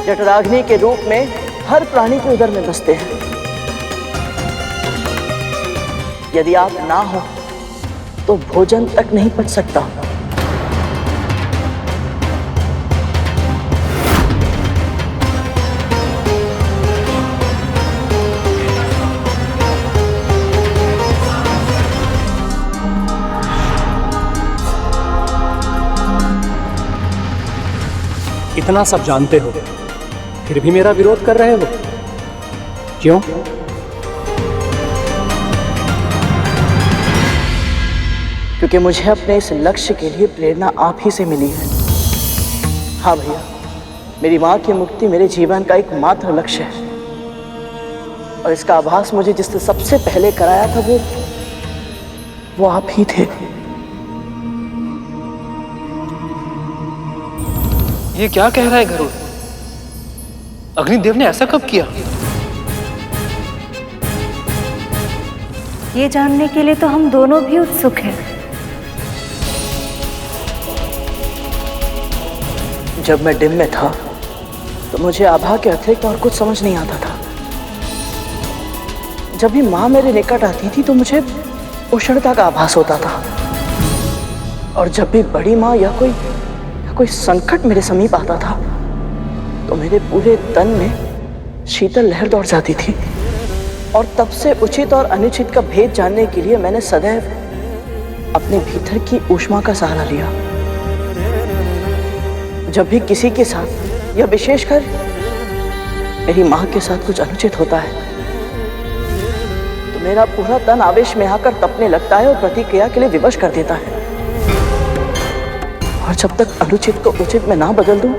जठराग्नि के रूप में हर प्राणी के उदर में बसते हैं। यदि आप ना हो तो भोजन तक नहीं पच सकता। इतना सब जानते हो, फिर भी मेरा विरोध कर रहे हो, क्यों? क्योंकि मुझे अपने इस लक्ष्य के लिए प्रेरणा आप ही से मिली है। हाँ भैया, मेरी माँ की मुक्ति मेरे जीवन का एकमात्र लक्ष्य है। और इसका आभास मुझे जिसने सबसे पहले कराया था वो आप ही थे। ये क्या कह रहा है गरुड़? अग्निदेव ने ऐसा कब किया? ये जानने के लिए तो हम दोनों भी उत्सुक हैं। जब मैं डिम में था तो मुझे आभा के अतिरिक्त और कुछ समझ नहीं आता था। जब भी माँ मेरे निकट आती थी तो मुझे उष्णता का आभास होता था, और जब भी बड़ी माँ या कोई संकट मेरे समीप आता था तो मेरे पूरे तन में शीतल लहर दौड़ जाती थी। और तब से उचित और अनुचित का भेद जानने के लिए मैंने सदैव अपने भीतर की ऊष्मा का सहारा लिया। जब भी किसी के साथ या विशेषकर मेरी माँ के साथ कुछ अनुचित होता है तो मेरा पूरा तन आवेश में आकर तपने लगता है और प्रतिक्रिया के लिए विवश कर देता है। और जब तक अनुचित को उचित में ना बदल दूं,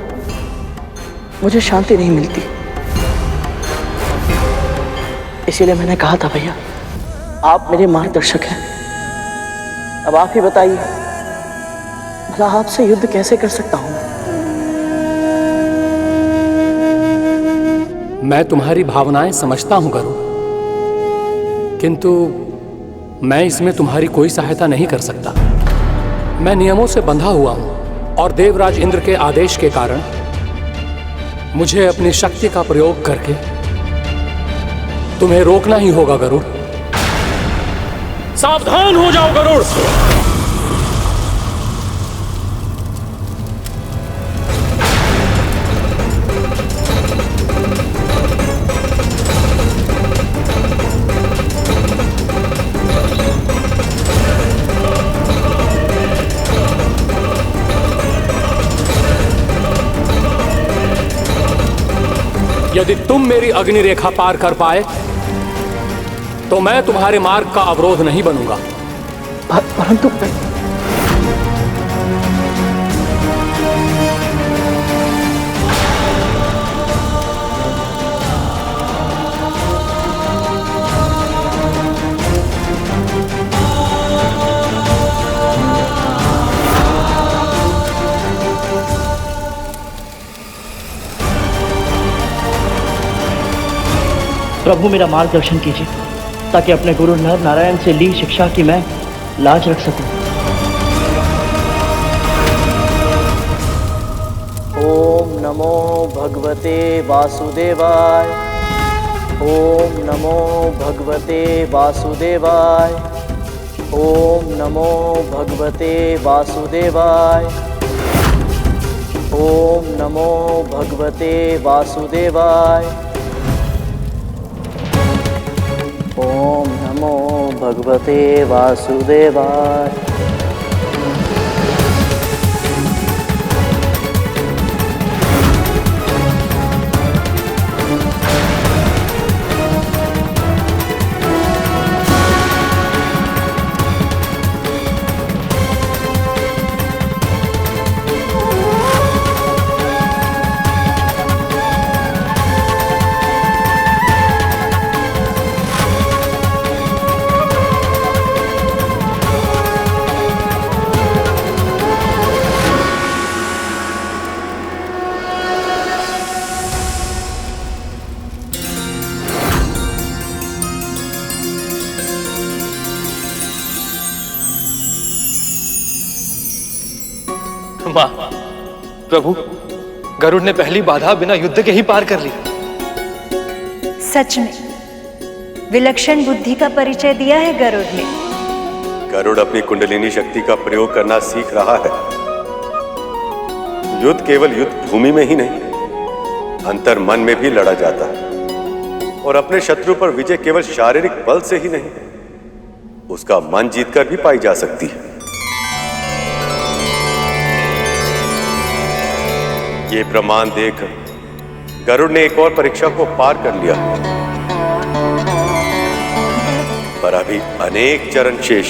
मुझे शांति नहीं मिलती। इसीलिए मैंने कहा था भैया, आप मेरे मार्गदर्शक हैं। अब आप ही बताइए, भला आपसे युद्ध कैसे कर सकता हूं? मैं तुम्हारी भावनाएं समझता हूं गरुड़, किंतु मैं इसमें तुम्हारी कोई सहायता नहीं कर सकता। मैं नियमों से बंधा हुआ हूं और देवराज इंद्र के आदेश के कारण मुझे अपनी शक्ति का प्रयोग करके तुम्हें रोकना ही होगा गरुड़। सावधान हो जाओ गरुड़। यदि तुम मेरी अग्नि रेखा पार कर पाए तो मैं तुम्हारे मार्ग का अवरोध नहीं बनूंगा। परंतु प्रभु मेरा मार्गदर्शन कीजिए ताकि अपने गुरु नर नारायण से ली शिक्षा की मैं लाज रख सकूं। ओम नमो भगवते वासुदेवाय। ओम नमो भगवते वासुदेवाय। ओम नमो भगवते वासुदेवाय। ओम नमो भगवते वासुदेवाय। ओम नमो भगवते वासुदेवाय। मां, प्रभु, गरुड़ ने पहली बाधा बिना युद्ध के ही पार कर ली। सच में विलक्षण बुद्धि का परिचय दिया है गरुड़ ने। गरुड़ अपनी कुंडलिनी शक्ति का प्रयोग करना सीख रहा है। युद्ध केवल युद्ध भूमि में ही नहीं, अंतर मन में भी लड़ा जाता है। और अपने शत्रु पर विजय केवल शारीरिक बल से ही नहीं, उसका मन जीतकर भी पाई जा सकती है। ये प्रमाण देकर गरुड़ ने एक और परीक्षा को पार कर लिया, पर अभी अनेक चरण शेष।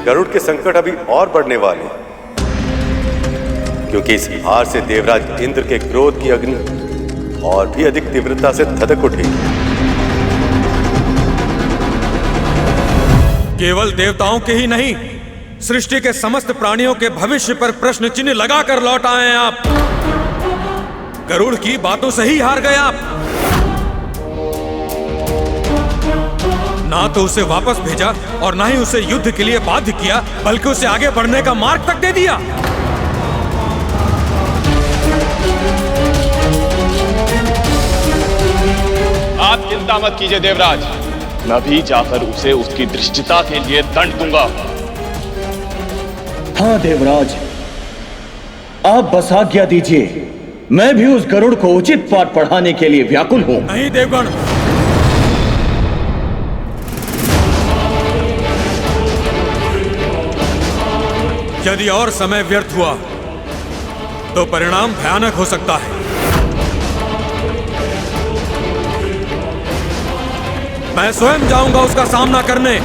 गरुड़ के संकट अभी और बढ़ने वाले हैं, क्योंकि इस हार से देवराज इंद्र के क्रोध की अग्नि और भी अधिक तीव्रता से धधक उठेगी। केवल देवताओं के ही नहीं, सृष्टि के समस्त प्राणियों के भविष्य पर प्रश्न चिन्ह लगाकर लौट आए हैं आप। गरुड़ की बातों से ही हार गए आप। ना तो उसे वापस भेजा और ना ही उसे युद्ध के लिए बाध्य किया, बल्कि उसे आगे बढ़ने का मार्ग तक दे दिया। आप चिंता मत कीजिए देवराज, मैं भी जाकर उसे उसकी दृष्टता के लिए दंड दूंगा। हाँ देवराज, आप बस आज्ञा दीजिए, मैं भी उस गरुड़ को उचित पाठ पढ़ाने के लिए व्याकुल हूं। नहीं देवगण, यदि और समय व्यर्थ हुआ तो परिणाम भयानक हो सकता है। मैं स्वयं जाऊंगा उसका सामना करने।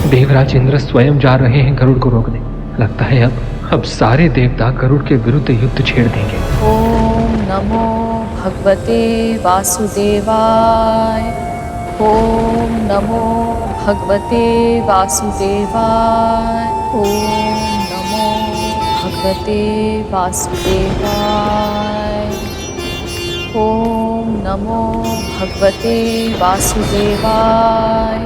देवराज इंद्र स्वयं जा रहे हैं गरुड़ को रोकने। लगता है अब सारे देवता गरुड़ के विरुद्ध युद्ध छेड़ देंगे। ओम नमो भगवते वासुदेवाय। ओम नमो भगवते वासुदेवाय। ओम नमो भगवते वासुदेवाय। ओम नमो भगवते वासुदेवाय।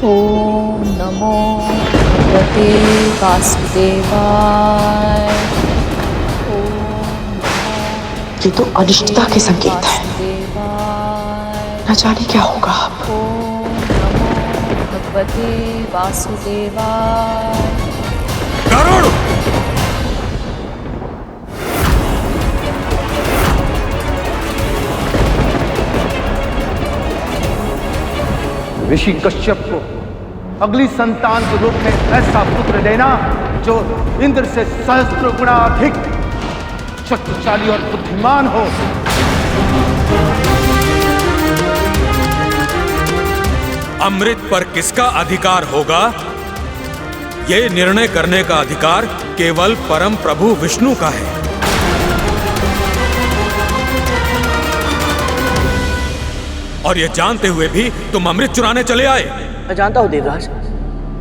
ओम नमो भगवते वासुदेवाय। ये तो अनिष्टता के संकेत है, न जाने क्या होगा अब। ओम नमो भगवते वासुदेवाय। गरुड़! ऋषि कश्यप को अगली संतान के रूप में ऐसा पुत्र देना जो इंद्र से सहस्त्र गुणा अधिक शक्तिशाली और बुद्धिमान हो। अमृत पर किसका अधिकार होगा, यह निर्णय करने का अधिकार केवल परम प्रभु विष्णु का है। और ये जानते हुए भी तुम अमृत चुराने चले आए। मैं जानता हूँ देवराज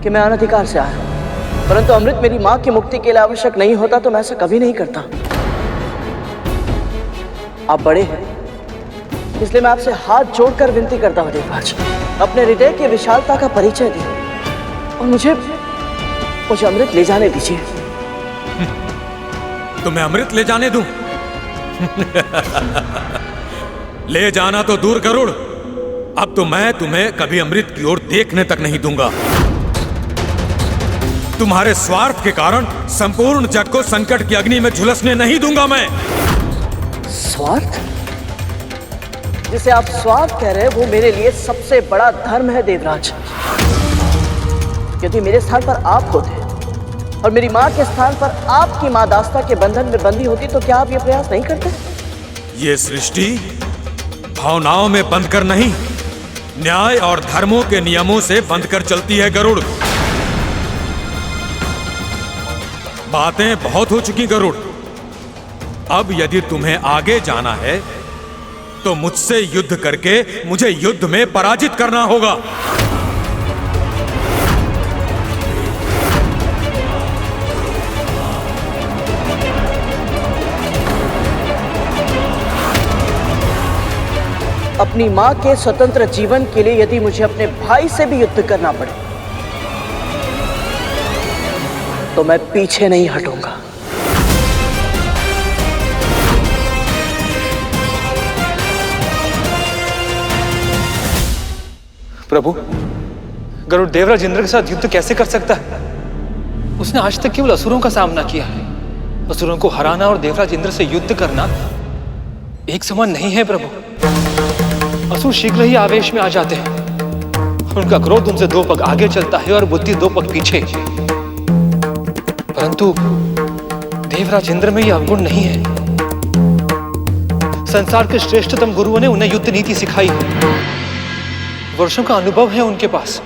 कि मैं अनधिकार से आया हूँ, परंतु अमृत मेरी माँ की मुक्ति के लिए आवश्यक नहीं होता तो मैं ऐसा कभी नहीं करता। आप बड़े हैं, इसलिए मैं आपसे हाथ जोड़कर विनती करता हूँ देवराज, अपने हृदय की विशालता का परिचय दिए और मुझे अमृत ले जाने दीजिए। तुम्हें अमृत ले जाने दूं? ले जाना तो दूर गरुड़, अब तो मैं तुम्हें कभी अमृत की ओर देखने तक नहीं दूंगा। तुम्हारे स्वार्थ के कारण संपूर्ण जग को संकट की अग्नि में झुलसने नहीं दूंगा मैं। स्वार्थ? जिसे आप स्वार्थ कह रहे हैं वो मेरे लिए सबसे बड़ा धर्म है देवराज। यदि मेरे स्थान पर आप होते और मेरी माँ के स्थान पर आपकी माँ दास्ता के बंधन में बंधी होती तो क्या आप ये प्रयास नहीं करते? ये सृष्टि भावनाओं में बंध कर नहीं, न्याय और धर्मों के नियमों से बंध कर चलती है गरुड़। बातें बहुत हो चुकी गरुड़, अब यदि तुम्हें आगे जाना है तो मुझसे युद्ध करके मुझे युद्ध में पराजित करना होगा। अपनी माँ के स्वतंत्र जीवन के लिए यदि मुझे अपने भाई से भी युद्ध करना पड़े तो मैं पीछे नहीं हटूंगा। प्रभु, गरुड़ देवराज इंद्र के साथ युद्ध कैसे कर सकता है? उसने आज तक केवल असुरों का सामना किया है। असुरों को हराना और देवराज इंद्र से युद्ध करना एक समान नहीं है प्रभु। असुर शीघ्र ही आवेश में आ जाते हैं, उनका क्रोध उनसे 2 पग आगे चलता है और बुद्धि 2 पग पीछे। परंतु देवराज इंद्र में यह अवगुण नहीं है। संसार के श्रेष्ठतम गुरुओं ने उन्हें युद्ध नीति सिखाई है, वर्षों का अनुभव है उनके पास।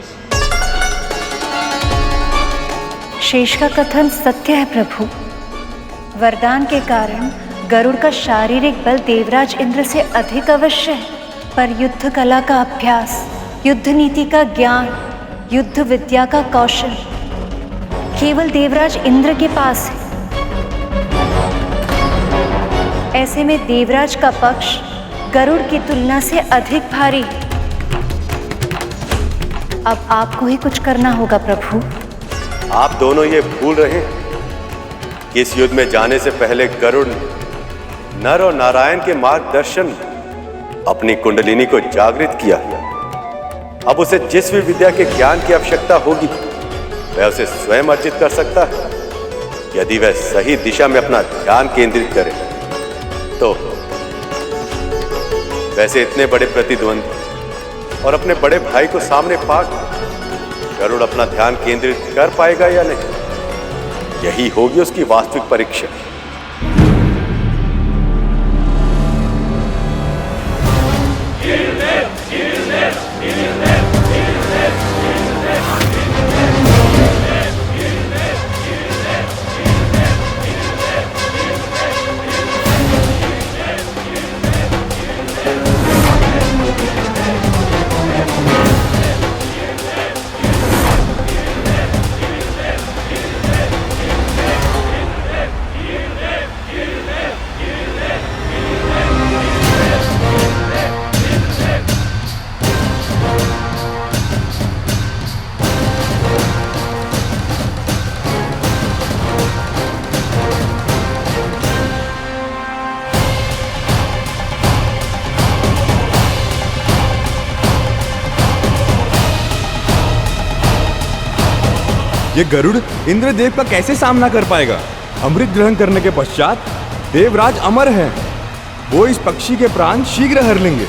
शेष का कथन सत्य है प्रभु। वरदान के कारण गरुड़ का शारीरिक बल देवराज इंद्र से अधिक अवश्य है, पर युद्ध कला का अभ्यास, युद्ध नीति का ज्ञान, युद्ध विद्या का कौशल केवल देवराज इंद्र के पास है। ऐसे में देवराज का पक्ष गरुड़ की तुलना से अधिक भारी है। अब आपको ही कुछ करना होगा प्रभु। आप दोनों ये भूल रहे हैं कि इस युद्ध में जाने से पहले गरुड़ नर और नारायण के मार्गदर्शन अपनी कुंडलिनी को जागृत किया। अब उसे जिस भी विद्या के ज्ञान की आवश्यकता होगी वह उसे स्वयं अर्जित कर सकता है, यदि वह सही दिशा में अपना ध्यान केंद्रित करे तो। वैसे इतने बड़े प्रतिद्वंदी और अपने बड़े भाई को सामने पाकर गरुड़ अपना ध्यान केंद्रित कर पाएगा या नहीं, यही होगी उसकी वास्तविक परीक्षा। ये गरुड़ इंद्रदेव का कैसे सामना कर पाएगा? अमृत ग्रहण करने के पश्चात देवराज अमर है, वो इस पक्षी के प्राण शीघ्र हर लेंगे।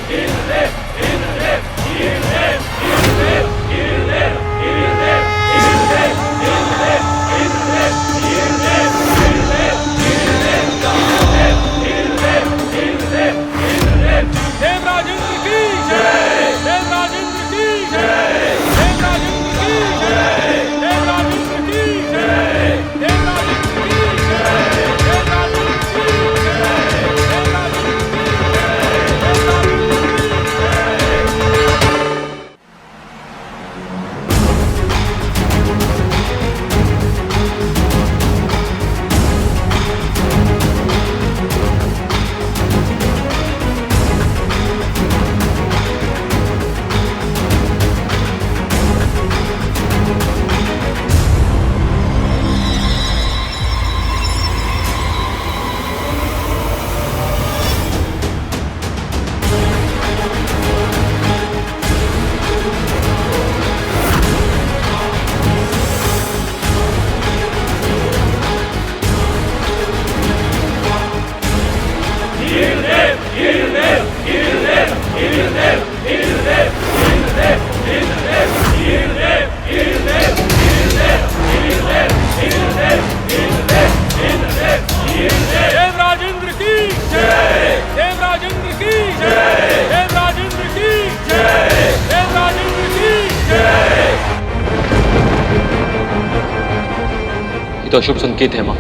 तो अशुभ संकेत है माँ।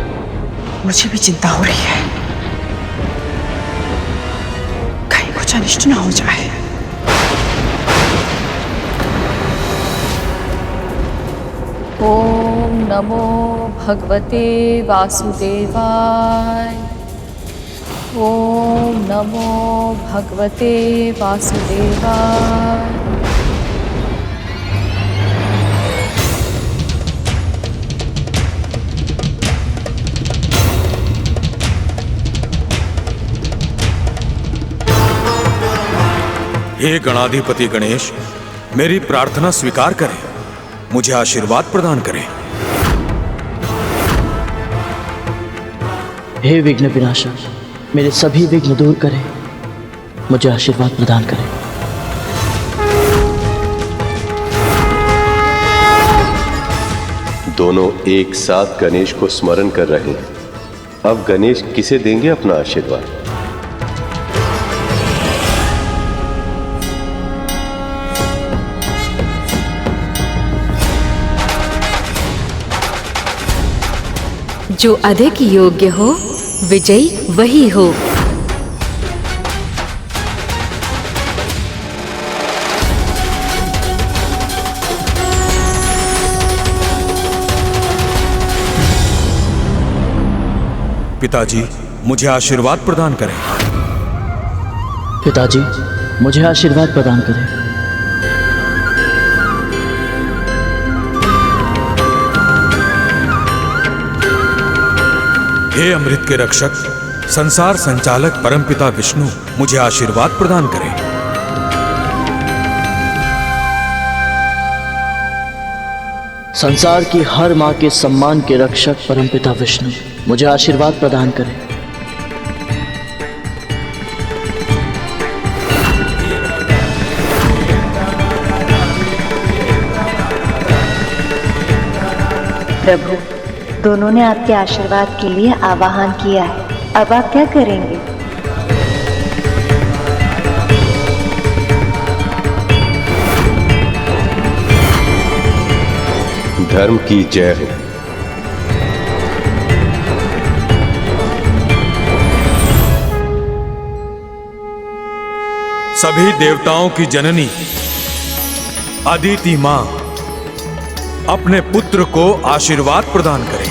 मुझे भी चिंता हो रही है, कहीं कुछ अनिष्ट ना हो जाए। ओम नमो भगवते वासुदेवाय। ओम नमो भगवते वासुदेवाय। हे गणाधिपति गणेश, मेरी प्रार्थना स्वीकार करें, मुझे आशीर्वाद प्रदान करें। हे विघ्न विनाशक, मेरे सभी विघ्न दूर करें, मुझे आशीर्वाद प्रदान करें। दोनों एक साथ गणेश को स्मरण कर रहे हैं। अब गणेश किसे देंगे अपना आशीर्वाद? जो अधिक योग्य हो, विजयी वही हो। पिताजी, मुझे आशीर्वाद प्रदान करें। पिताजी, मुझे आशीर्वाद प्रदान करें। हे अमृत के रक्षक, संसार संचालक परमपिता विष्णु, मुझे आशीर्वाद प्रदान करें। संसार की हर माँ के सम्मान के रक्षक परमपिता विष्णु, मुझे आशीर्वाद प्रदान करें। प्रभु, दोनों ने आपके आशीर्वाद के लिए आवाहन किया है, अब आप क्या करेंगे? धर्म की जय हो। सभी देवताओं की जननी अदिति मां अपने पुत्र को आशीर्वाद प्रदान करें।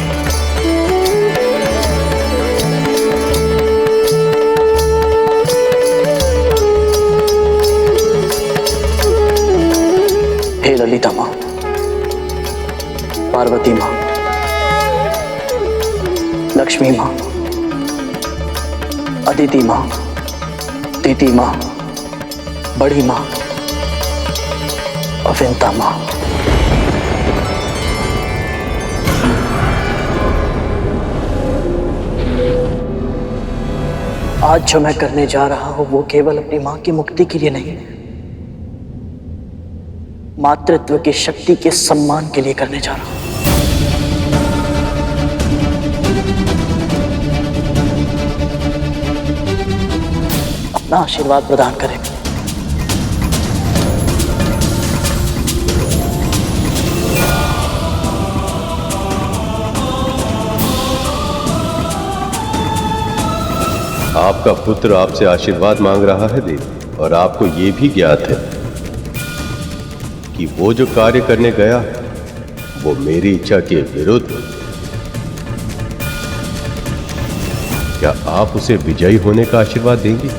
हे ललिता मां, पार्वती मां, लक्ष्मी मां, अदिति मां, तिथि मां, बड़ी मां, अविंता मां, आज जो मैं करने जा रहा हूं वो केवल अपनी मां की मुक्ति के लिए नहीं, मातृत्व की शक्ति के सम्मान के लिए करने जा रहा हूं। अपना आशीर्वाद प्रदान करें। आपका पुत्र आपसे आशीर्वाद मांग रहा है देवी, और आपको यह भी ज्ञात है कि वो जो कार्य करने गया वो मेरी इच्छा के विरुद्ध। क्या आप उसे विजयी होने का आशीर्वाद देंगी?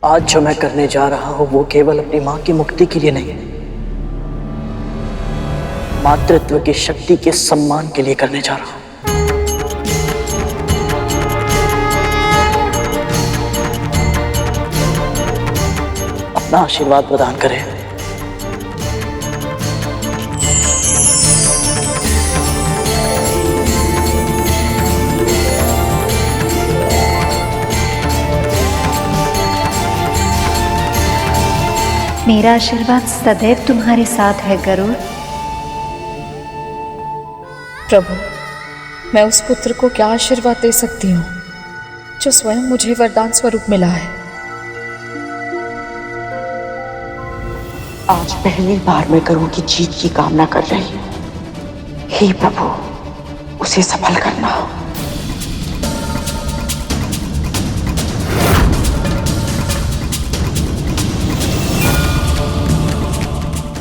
आज जो मैं करने जा रहा हूं वो केवल अपनी मां की मुक्ति के लिए नहीं, मातृत्व की शक्ति के सम्मान के लिए करने जा रहा हूं। अपना आशीर्वाद प्रदान करें। मेरा आशीर्वाद सदैव तुम्हारे साथ है गरुड़। प्रभु, मैं उस पुत्र को क्या आशीर्वाद दे सकती हूँ जो स्वयं मुझे वरदान स्वरूप मिला है। आज पहली बार मैं गरुड़ की जीत की कामना कर रही हूँ। हे प्रभु, उसे सफल करना।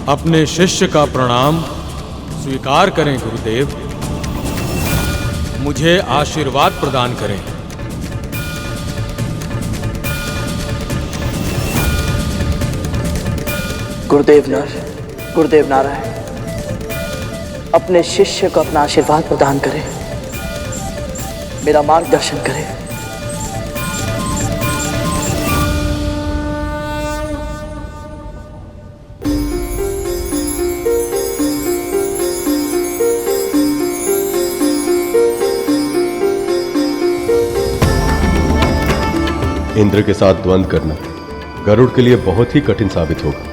अपने शिष्य का प्रणाम स्वीकार करें गुरुदेव। मुझे आशीर्वाद प्रदान करें। गुरुदेव नारायण, अपने शिष्य को अपना आशीर्वाद प्रदान करें, मेरा मार्गदर्शन करें। इंद्र के साथ द्वंद्व करना गरुड़ के लिए बहुत ही कठिन साबित होगा,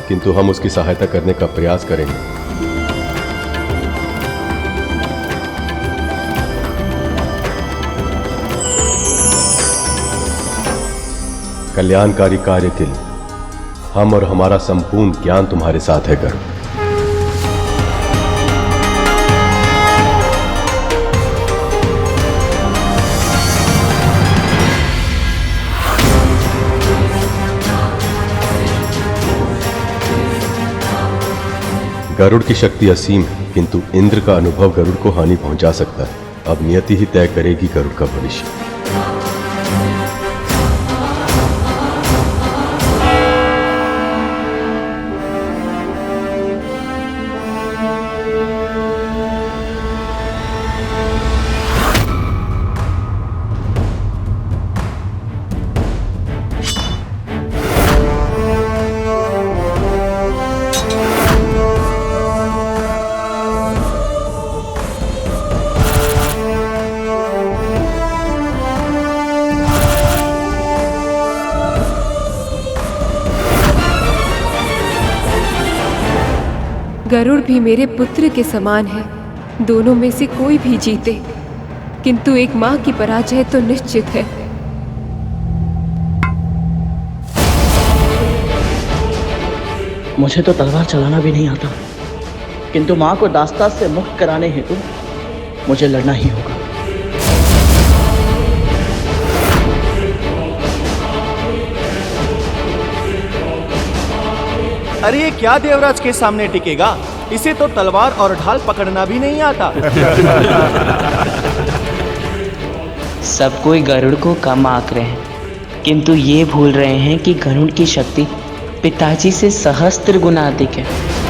किंतु हम उसकी सहायता करने का प्रयास करेंगे। कल्याणकारी कार्य के लिए हम और हमारा संपूर्ण ज्ञान तुम्हारे साथ है गरुड़। गरुड़ की शक्ति असीम है, किंतु इंद्र का अनुभव गरुड़ को हानि पहुंचा सकता है। अब नियति ही तय करेगी गरुड़ का भविष्य। गरुड़ भी मेरे पुत्र के समान है। दोनों में से कोई भी जीते, किंतु एक मां की पराजय तो निश्चित है। मुझे तो तलवार चलाना भी नहीं आता, किंतु मां को दास्तान से मुक्त कराने हेतु मुझे लड़ना ही होगा। अरे ये क्या देवराज के सामने टिकेगा? इसे तो तलवार और ढाल पकड़ना भी नहीं आता। सब कोई गरुड़ को कम आंक रहे हैं, किंतु ये भूल रहे हैं कि गरुड़ की शक्ति पिताजी से सहस्त्र गुना अधिक है।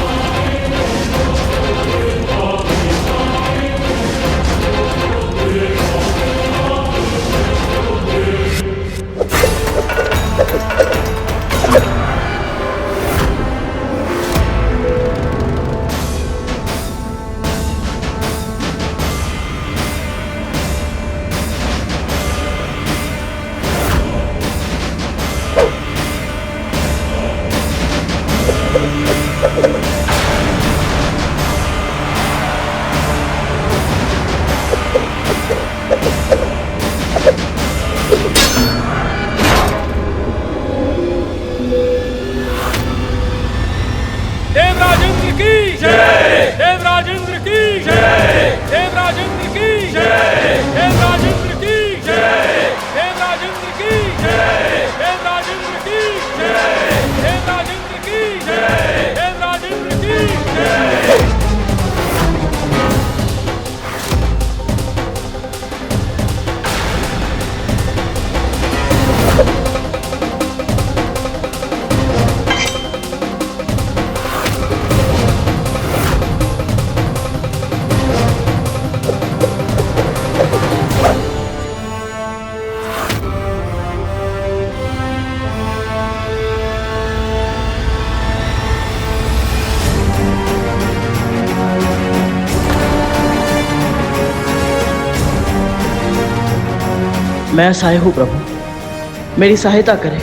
मैं असहाय हूँ प्रभु, मेरी सहायता करें,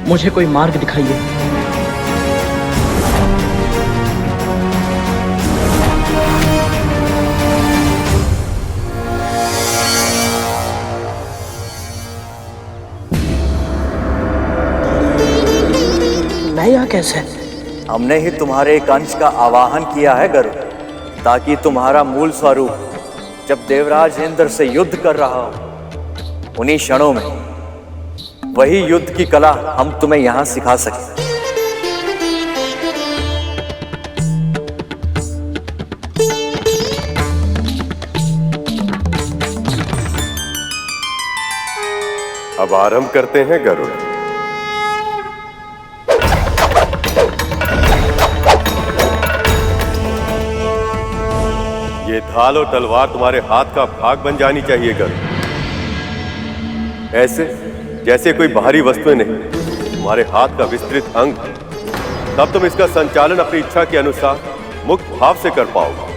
मुझे कोई मार्ग दिखाइए। कैसे? हमने ही तुम्हारे एक अंश का आवाहन किया है गरुड़, ताकि तुम्हारा मूल स्वरूप जब देवराज इंद्र से युद्ध कर रहा हो उन्हीं क्षणों में वही युद्ध की कला हम तुम्हें यहां सिखा सकें। अब आरंभ करते हैं गरुड़। ये ढाल और तलवार तुम्हारे हाथ का भाग बन जानी चाहिए गरुड़, ऐसे जैसे कोई बाहरी वस्तुएं नहीं, तुम्हारे हाथ का विस्तृत अंग। तब तुम इसका संचालन अपनी इच्छा के अनुसार मुक्त भाव से कर पाओगे।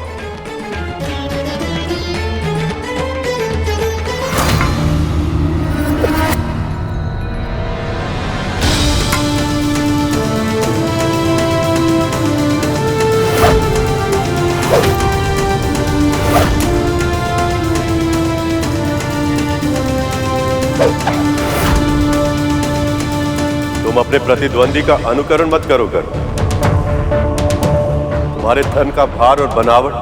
तुम अपने प्रतिद्वंदी का अनुकरण मत करो गरुड़। तुम्हारे धन का भार और बनावट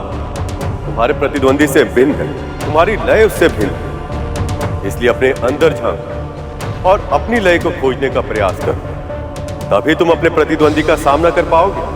तुम्हारे प्रतिद्वंदी से भिन्न है, तुम्हारी लय उससे भिन्न है। इसलिए अपने अंदर झांको और अपनी लय को खोजने का प्रयास करो, तभी तुम अपने प्रतिद्वंदी का सामना कर पाओगे।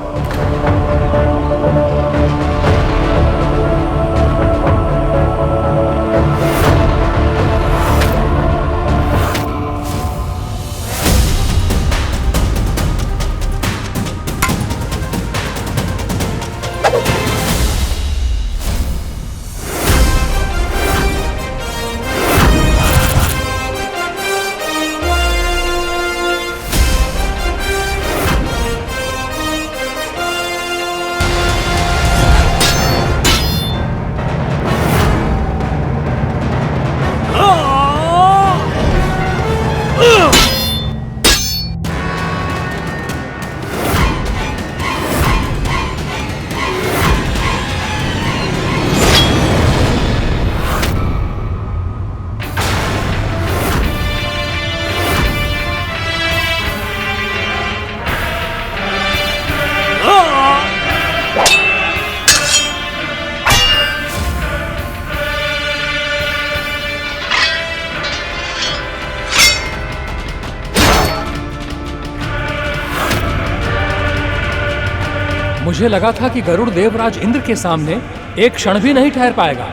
मुझे लगा था कि गरुड़ देवराज इंद्र के सामने एक क्षण भी नहीं ठहर पाएगा।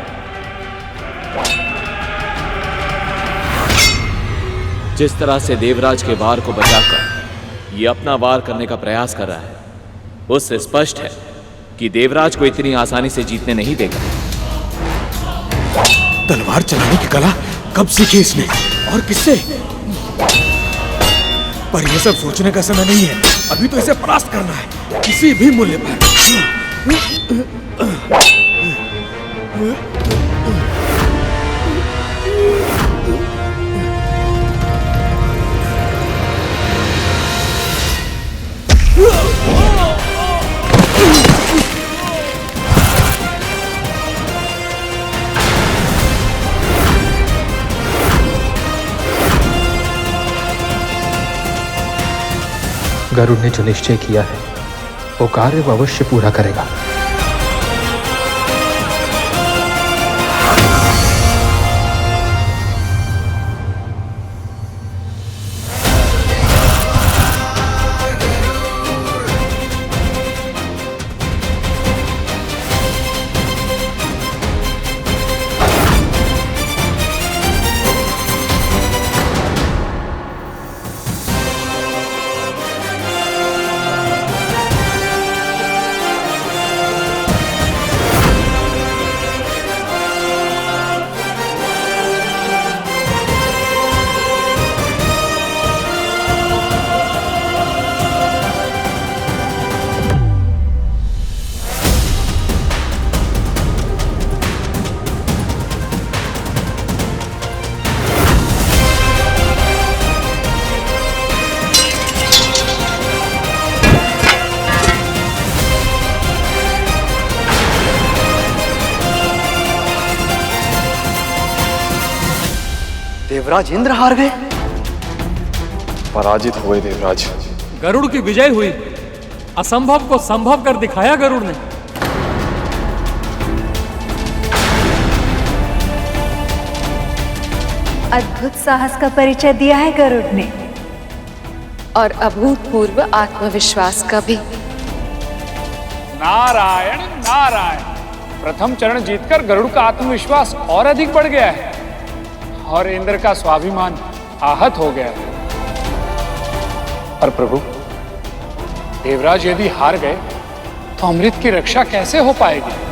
जिस तरह से देवराज के वार को बचाकर ये अपना वार करने का प्रयास कर रहा है, उससे स्पष्ट है कि देवराज को इतनी आसानी से जीतने नहीं देगा। तलवार चलाने की कला कब सीखी इसने और किससे? पर यह सब सोचने का समय नहीं है, अभी तो इसे परास्त करना है किसी भी मूल्य पर। गरुड़ ने जो निश्चय किया है वो कार्य वो अवश्य पूरा करेगा। देवराज इंद्र हार गए। पराजित हुए देवराज। गरुड़ की विजय हुई। असंभव को संभव कर दिखाया गरुड़ ने। अद्भुत साहस का परिचय दिया है गरुड़ ने, और अभूतपूर्व आत्मविश्वास का भी। नारायण नारायण, प्रथम चरण जीतकर गरुड़ का आत्मविश्वास और अधिक बढ़ गया है और इंद्र का स्वाभिमान आहत हो गया है। पर प्रभु, देवराज यदि हार गए तो अमृत की रक्षा कैसे हो पाएगी?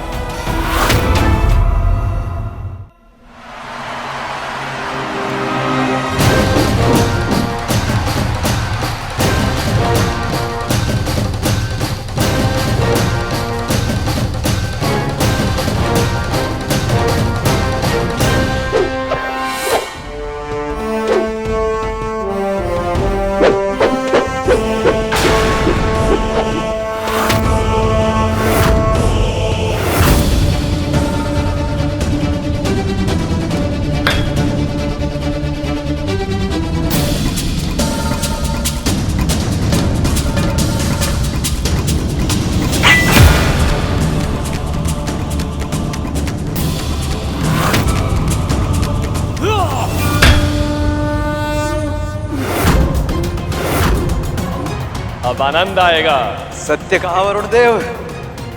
अब आनंद आएगा। सत्य कहा वरुण देव।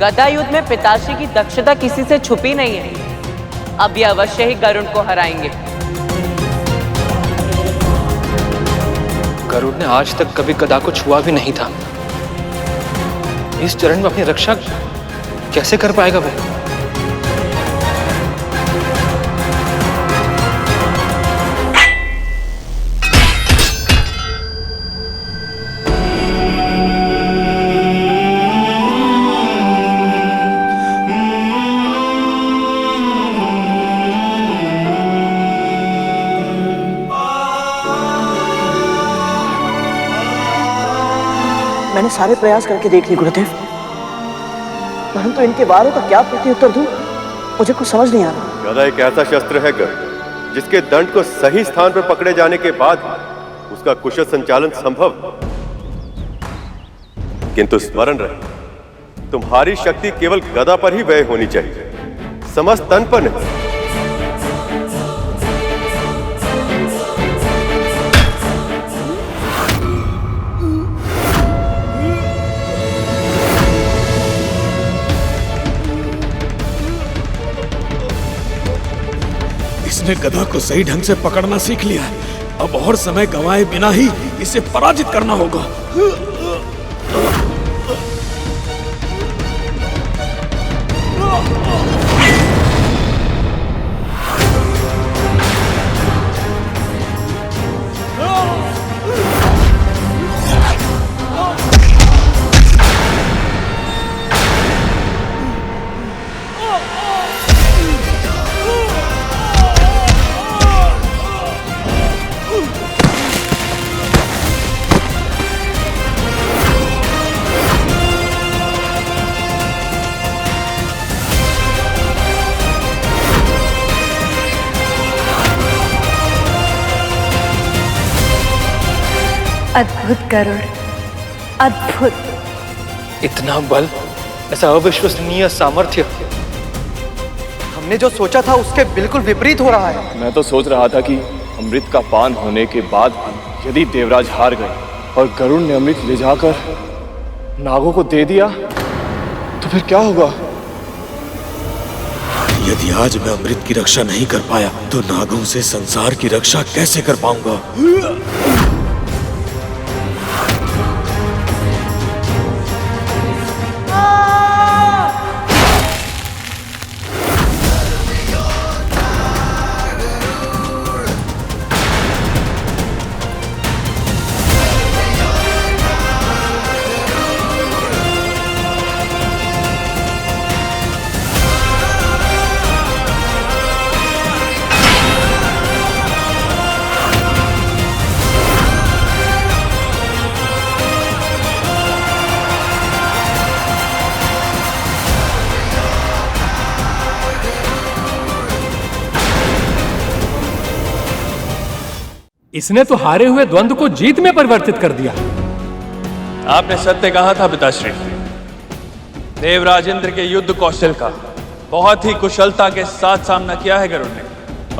गदा युद्ध में पिताश्री की दक्षता किसी से छुपी नहीं है। अब ये अवश्य ही गरुड़ को हराएंगे। गरुड़ ने आज तक कभी गदा को छुआ भी नहीं था। इस चरण में अपनी रक्षा कैसे कर पाएगा वह? मैंने सारे प्रयास करके देख लिए गुरुदेव, परंतु इनके वारों का क्या प्रत्युत्तर दूं, मुझे कुछ समझ नहीं आ रहा। गदा एक ऐसा शस्त्र है गरुड़, जिसके दंड को सही स्थान पर पकड़े जाने के बाद उसका कुशल संचालन संभव। किंतु स्मरण रहे, तुम्हारी शक्ति केवल गदा पर ही व्यय होनी चाहिए, समस्त तन पर नहीं। इसने गदा को सही ढंग से पकड़ना सीख लिया है। अब और समय गंवाए बिना ही इसे पराजित करना होगा। अद्भुत गरुड़, अद्भुत। इतना बल, ऐसा अविश्वसनीय सामर्थ्य। हमने जो सोचा था उसके बिल्कुल विपरीत हो रहा है। मैं तो सोच रहा था कि अमृत का पान होने के बाद भी यदि देवराज हार गए और गरुड़ ने अमृत ले जाकर नागों को दे दिया तो फिर क्या होगा? यदि आज मैं अमृत की रक्षा नहीं कर पाया तो नागों से संसार की रक्षा कैसे कर पाऊंगा? इसने तो हारे हुए द्वंद्व को जीत में परिवर्तित कर दिया। आपने सत्य कहा था पिताश्री। देवराज इंद्र के युद्ध कौशल का बहुत ही कुशलता के साथ सामना किया है गरुड़ ने।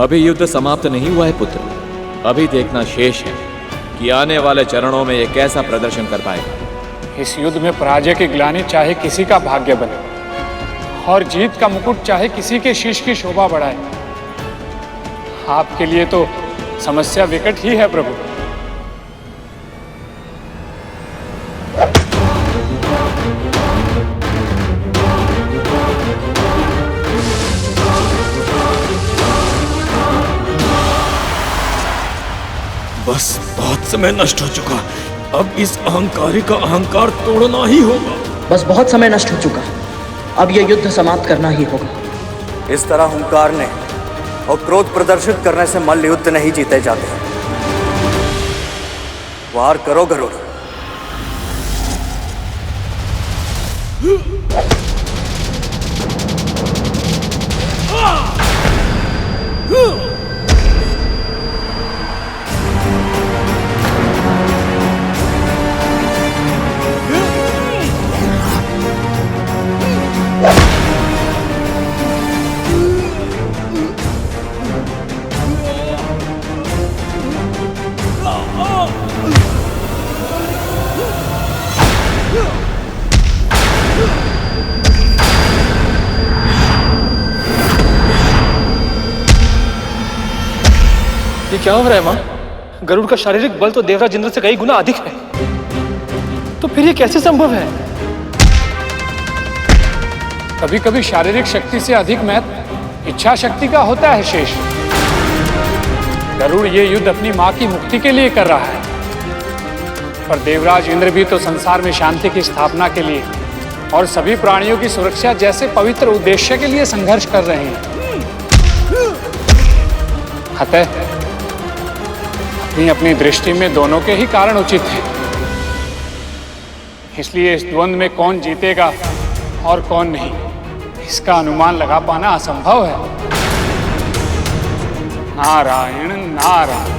अभी युद्ध समाप्त नहीं हुआ है पुत्र, अभी देखना शेष है कि आने वाले चरणों में यह कैसा प्रदर्शन कर पाएगा। इस युद्ध में पराजय की ग्लानि चाहे किसी का भाग्य बने और जीत का मुकुट चाहे किसी के शीश की शोभा बढ़ाए, आपके लिए तो समस्या विकट ही है प्रभु। बस बहुत समय नष्ट हो चुका, अब इस अहंकारी का अहंकार तोड़ना ही होगा। बस बहुत समय नष्ट हो चुका, अब यह युद्ध समाप्त करना ही होगा। इस तरह हुंकार ने और क्रोध प्रदर्शित करने से मल्ल युद्ध नहीं जीते जाते। वार करो गरुड़। ये क्या हो रहा है मां? गरुड़ का शारीरिक बल तो देवराज इंद्र से कई गुना अधिक है, तो फिर ये कैसे संभव है? कभी कभी शारीरिक शक्ति से अधिक महत्व इच्छा शक्ति का होता है शेष। गरुड़ ये युद्ध अपनी मां की मुक्ति के लिए कर रहा है, पर देवराज इंद्र भी तो संसार में शांति की स्थापना के लिए और सभी प्राणियों की सुरक्षा जैसे पवित्र उद्देश्य के लिए संघर्ष कर रहे हैं। अतः अपनी दृष्टि में दोनों के ही कारण उचित हैं। इसलिए इस द्वंद्व में कौन जीतेगा और कौन नहीं, इसका अनुमान लगा पाना असंभव है। नारायण नारायण।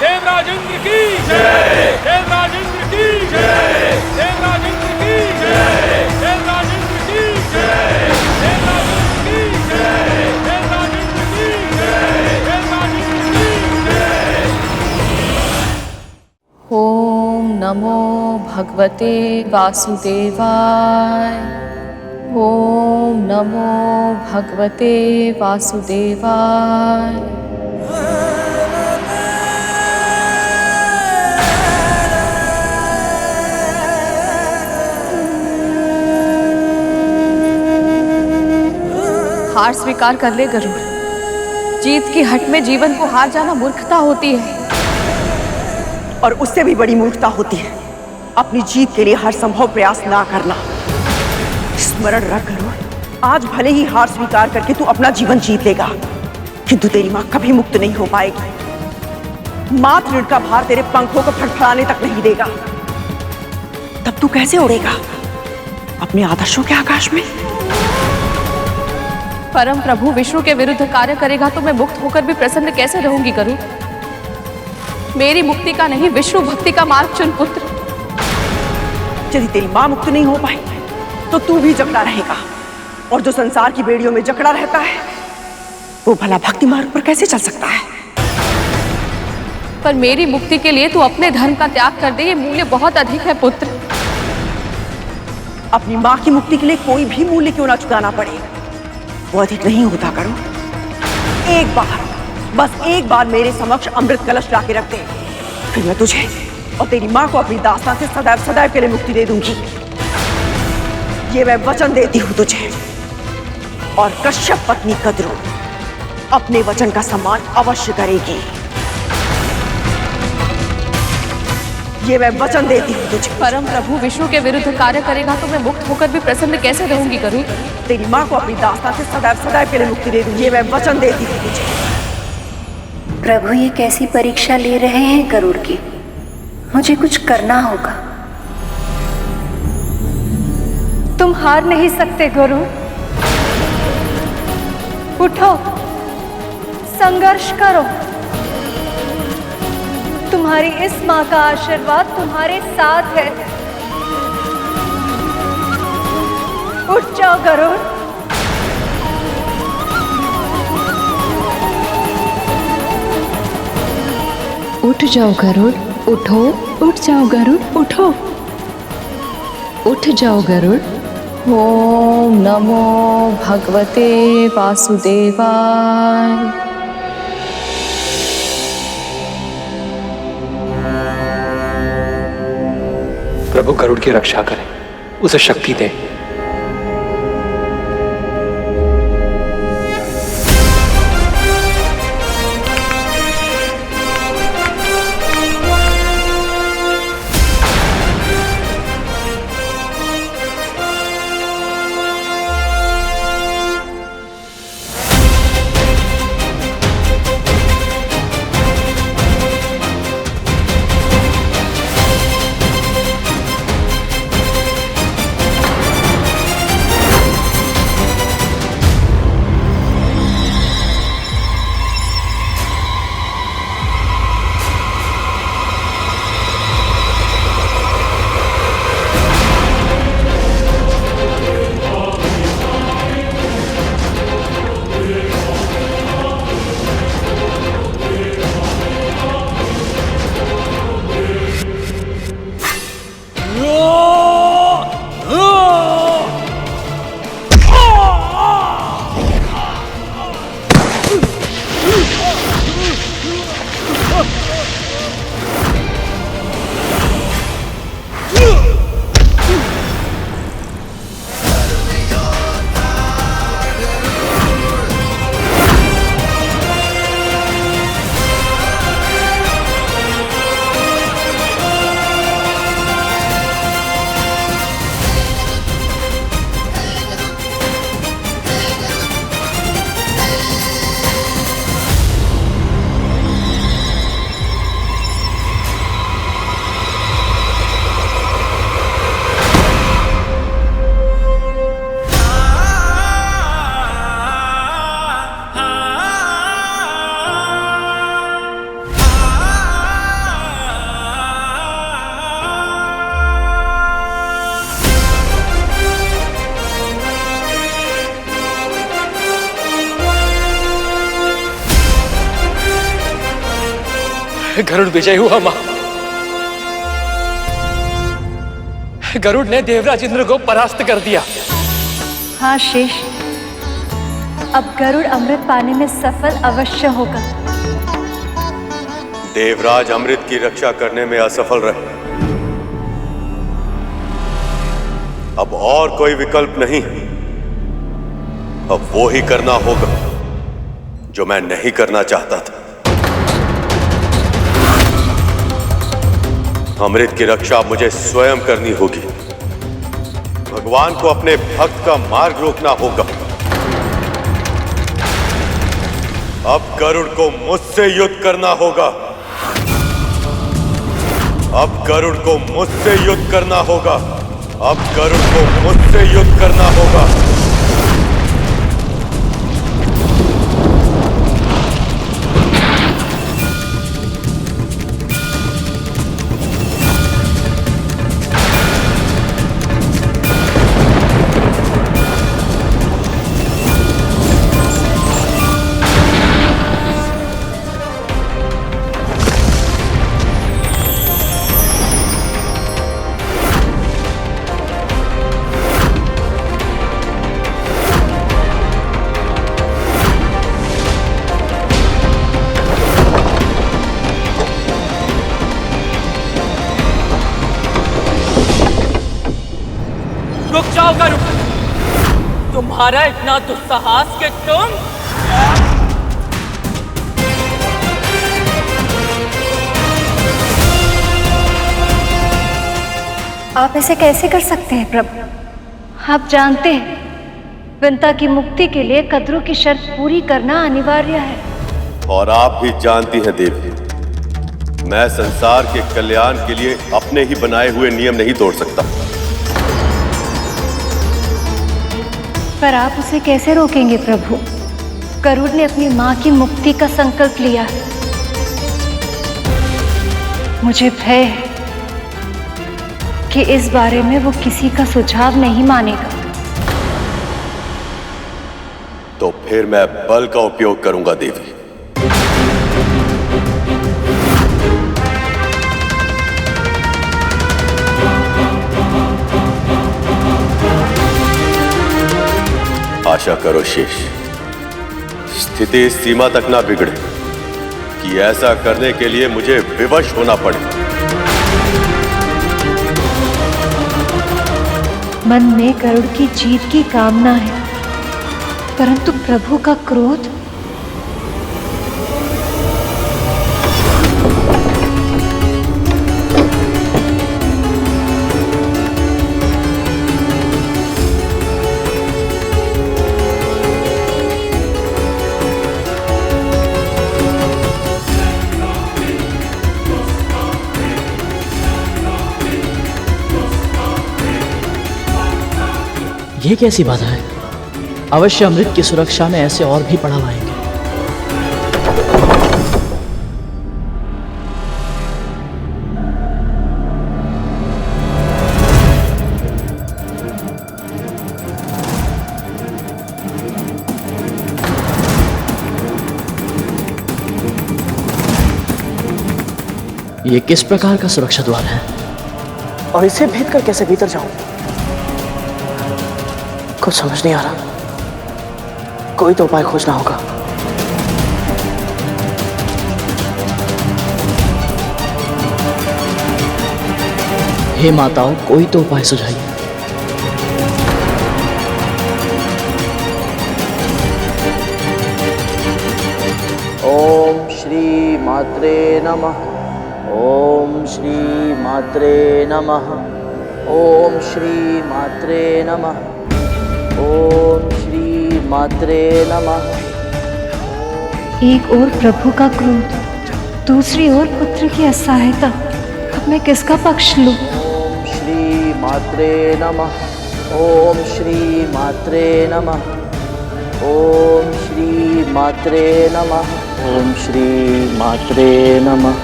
देवराज इंद्र की जय, देवराज इंद्र की जय, देवराज इंद्र की जय, देवराज इंद्र की जय, देवराज इंद्र की जय, देवराज इंद्र की जय, देवराज इंद्र की जय। ओम नमो भगवते वासुदेवाय। ओम नमो भगवते वासुदेवाय। हार स्वीकार कर ले गरुड़। जीत की हट में जीवन को हार जाना मूर्खता होती है, और उससे भी बड़ी मूर्खता होती है अपनी जीत के लिए हर संभव प्रयास ना करना। स्मरण रख गरुड़, आज भले ही हार स्वीकार करके तू अपना जीवन जीत लेगा, किंतु तेरी मां कभी मुक्त नहीं हो पाएगी। मात ऋण का भार तेरे पंखों को फड़फड़ाने तक नहीं देगा। तब तू कैसे उड़ेगा अपने आदर्शों के आकाश में? परम प्रभु विष्णु के विरुद्ध कार्य करेगा तो मैं मुक्त होकर भी प्रसन्न कैसे रहूंगी गरुड़? मेरी मुक्ति का नहीं विष्णु भक्ति का मार्ग चुन पुत्र। यदि तेरी माँ मुक्त नहीं हो पाई तो तू भी जकड़ा रहेगा, और जो संसार की बेड़ियों में जकड़ा रहता है वो भला भक्ति मार्ग पर कैसे चल सकता है? पर मेरी मुक्ति के लिए तू अपने धर्म का त्याग कर दे, ये मूल्य बहुत अधिक है पुत्र। अपनी माँ की मुक्ति के लिए कोई भी मूल्य क्यों ना चुकाना पड़े, वो अधिक नहीं होता करो। एक बार, बस एक बार मेरे समक्ष अमृत कलश ला के रख दे, फिर मैं तुझे और तेरी माँ को अपनी दास्तान से सदैव सदैव के लिए मुक्ति दे दूंगी। ये मैं वचन देती हूँ तुझे। और कश्यप पत्नी कद्रू अपने वचन का सम्मान अवश्य करेगी। ये मैं वचन देती हूँ तुझे। परम प्रभु विष्णु के विरुद्ध कार्य करेगा तो मैं मुक्त होकर भी प्रसन्न कैसे रहूंगी गरुड़? तेरी माँ को अपनी दास्तान से सदैव सदैव के लिए मुक्ति दे दूंगी। ये मैं वचन देती हूँ तुझे। प्रभु ये कैसी परीक्षा ले रहे हैं गरुड़ की? मुझे कुछ करना होगा। तुम हार नहीं सकते गरुड़, उठो, संघर्ष करो। तुम्हारी इस माँ का आशीर्वाद तुम्हारे साथ है। उठ जाओ गरुड़। उठ जाओ गरुड़, उठो, उठ जाओ गरुड़, उठो, उठ जाओ गरुड़। ओम नमो भगवते वासुदेवाय। प्रभु गरुड़ की रक्षा करें, उसे शक्ति दें। गरुड़ विजय हुआ मां। गरुड़ ने देवराज इंद्र को परास्त कर दिया। हाँ शेष, अब गरुड़ अमृत पाने में सफल अवश्य होगा। देवराज अमृत की रक्षा करने में असफल रहे। अब और कोई विकल्प नहीं, अब वो ही करना होगा जो मैं नहीं करना चाहता था। अमृत की रक्षा मुझे स्वयं करनी होगी। भगवान को अपने भक्त का मार्ग रोकना होगा। अब गरुड़ को मुझसे युद्ध करना होगा। अब गरुड़ को मुझसे युद्ध करना होगा। अब गरुड़ को मुझसे युद्ध करना होगा। तुम्हारा इतना दुस्साहस कि तुम आप ऐसे कैसे कर सकते हैं प्रभु? आप जानते हैं विंता की मुक्ति के लिए कद्रू की शर्त पूरी करना अनिवार्य है। और आप भी जानती हैं देवी, मैं संसार के कल्याण के लिए अपने ही बनाए हुए नियम नहीं तोड़ सकता। पर आप उसे कैसे रोकेंगे प्रभु? गरुड़ ने अपनी मां की मुक्ति का संकल्प लिया है। मुझे भय है कि इस बारे में वो किसी का सुझाव नहीं मानेगा। तो फिर मैं बल का उपयोग करूंगा देवी। आशा करो शेष, स्थिति इस सीमा तक ना बिगड़े कि ऐसा करने के लिए मुझे विवश होना पड़े। मन में गरुड़ की जीत की कामना है, परंतु प्रभु का क्रोध। ये कैसी बाधा है? अवश्य अमृत की सुरक्षा में ऐसे और भी पड़ाव आएंगे। ये किस प्रकार का सुरक्षा द्वार है? और इसे भेद कर कैसे भीतर जाऊं? कुछ समझ नहीं आ रहा। कोई तो उपाय खोजना होगा। हे माताओं, कोई तो उपाय सुझाइए। ओम श्री मात्रे नमः। ओम श्री मात्रे नमः। ओम श्री मात्रे नमः। ओम श्री मात्रे नमः। एक ओर प्रभु का क्रोध, दूसरी ओर पुत्र की असहायता। अब मैं किसका पक्ष लूं? ओम श्री मात्रे नमः। ओम श्री मात्रे नमः। ओम श्री मात्रे नमः। ओम श्री मात्रे नमः।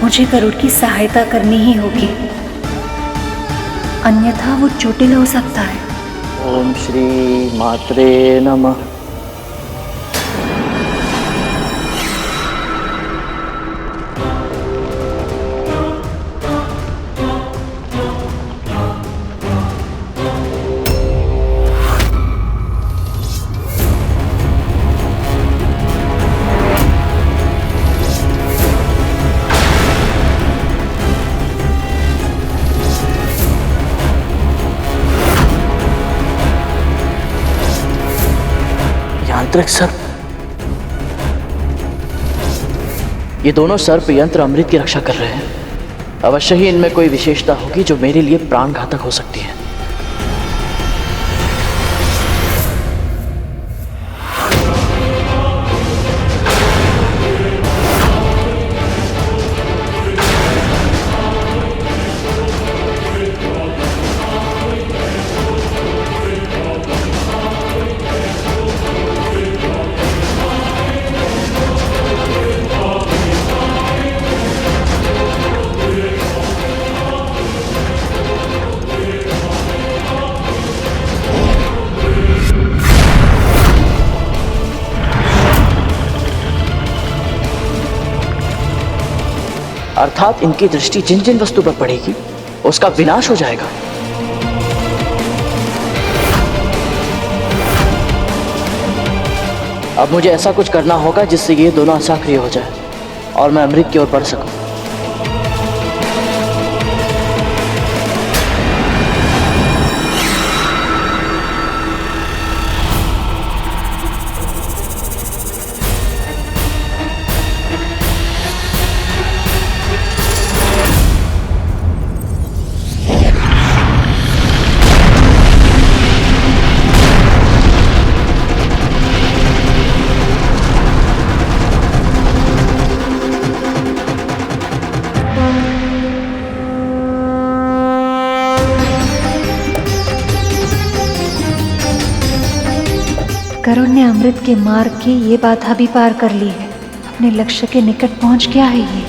मुझे गरुड़ की सहायता करनी ही होगी, अन्यथा वो चोटिल हो सकता है। ओम श्री मात्रे नमः। यांत्रिक सर्प। ये दोनों सर्प यंत्र अमृत की रक्षा कर रहे हैं। अवश्य ही इनमें कोई विशेषता होगी जो मेरे लिए प्राणघातक हो सकती है। अर्थात इनकी दृष्टि जिन जिन वस्तु पर पड़ेगी उसका विनाश हो जाएगा। अब मुझे ऐसा कुछ करना होगा जिससे ये दोनों असक्रिय हो जाए और मैं अमृत की ओर बढ़ सकूं। गरुड़ ने अमृत के मार्ग की ये बाधा भी पार कर ली है, अपने लक्ष्य के निकट पहुंच गया है ये।